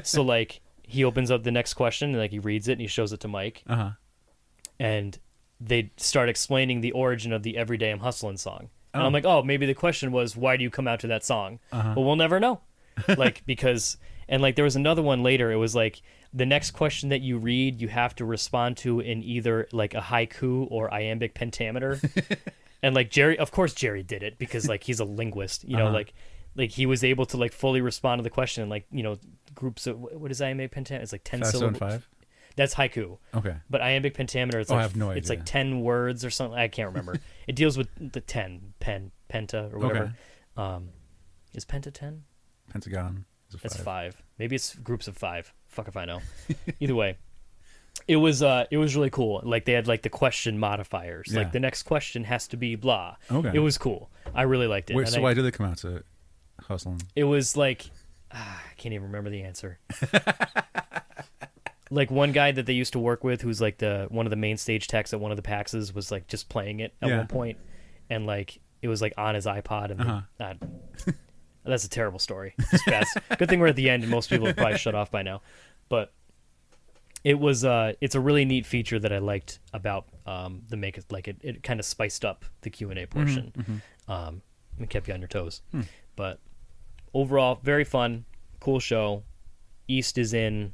So like. He opens up the next question and like he reads it and he shows it to Mike. And they start explaining the origin of the Every Day I'm Hustling song. And I'm like, oh, maybe the question was, why do you come out to that song? But we'll never know. Like, because, and like there was another one later. It was like the next question that you read, you have to respond to in either like a haiku or iambic pentameter. And like of course Jerry did it because like he's a linguist, you know, like he was able to like fully respond to the question, like, you know, groups of what is iambic pentameter? It's like 10 syllables. 5? That's haiku. Okay. But iambic pentameter, it's like I have no idea. It's like 10 words or something. I can't remember. It deals with the 10 penta or whatever. Okay. Is penta 10? Pentagon is 5. That's 5. Maybe it's groups of 5. Fuck if I know. Either way. It was really cool. Like they had like the question modifiers. Yeah. Like the next question has to be blah. Okay. It was cool. I really liked it. Wait, so why did they come out to Hustling? It was like I can't even remember the answer. Like one guy that they used to work with, who's like one of the main stage techs at one of the PAXs, was like just playing it at one point, and like it was like on his iPod, and that's a terrible story. It's bad. Good thing we're at the end, and most people have probably shut off by now. But it was it's a really neat feature that I liked about the Make It. Like it kind of spiced up the Q&A portion. It kept you on your toes. But overall, very fun, cool show. East is in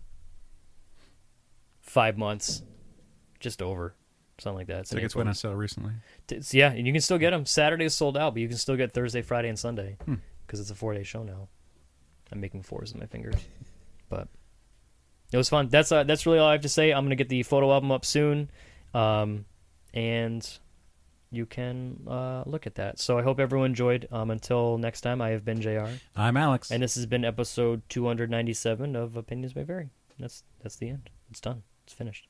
5 months, just over, something like that. Tickets went on sale recently. Yeah, and you can still get them. Saturday is sold out, but you can still get Thursday, Friday, and Sunday because it's a 4-day show now. I'm making 4s with my fingers, but it was fun. That's really all I have to say. I'm gonna get the photo album up soon, and you can look at that. So I hope everyone enjoyed. Until next time, I have been JR. I'm Alex. And this has been episode 297 of Opinions May Vary. That's the end. It's done. It's finished.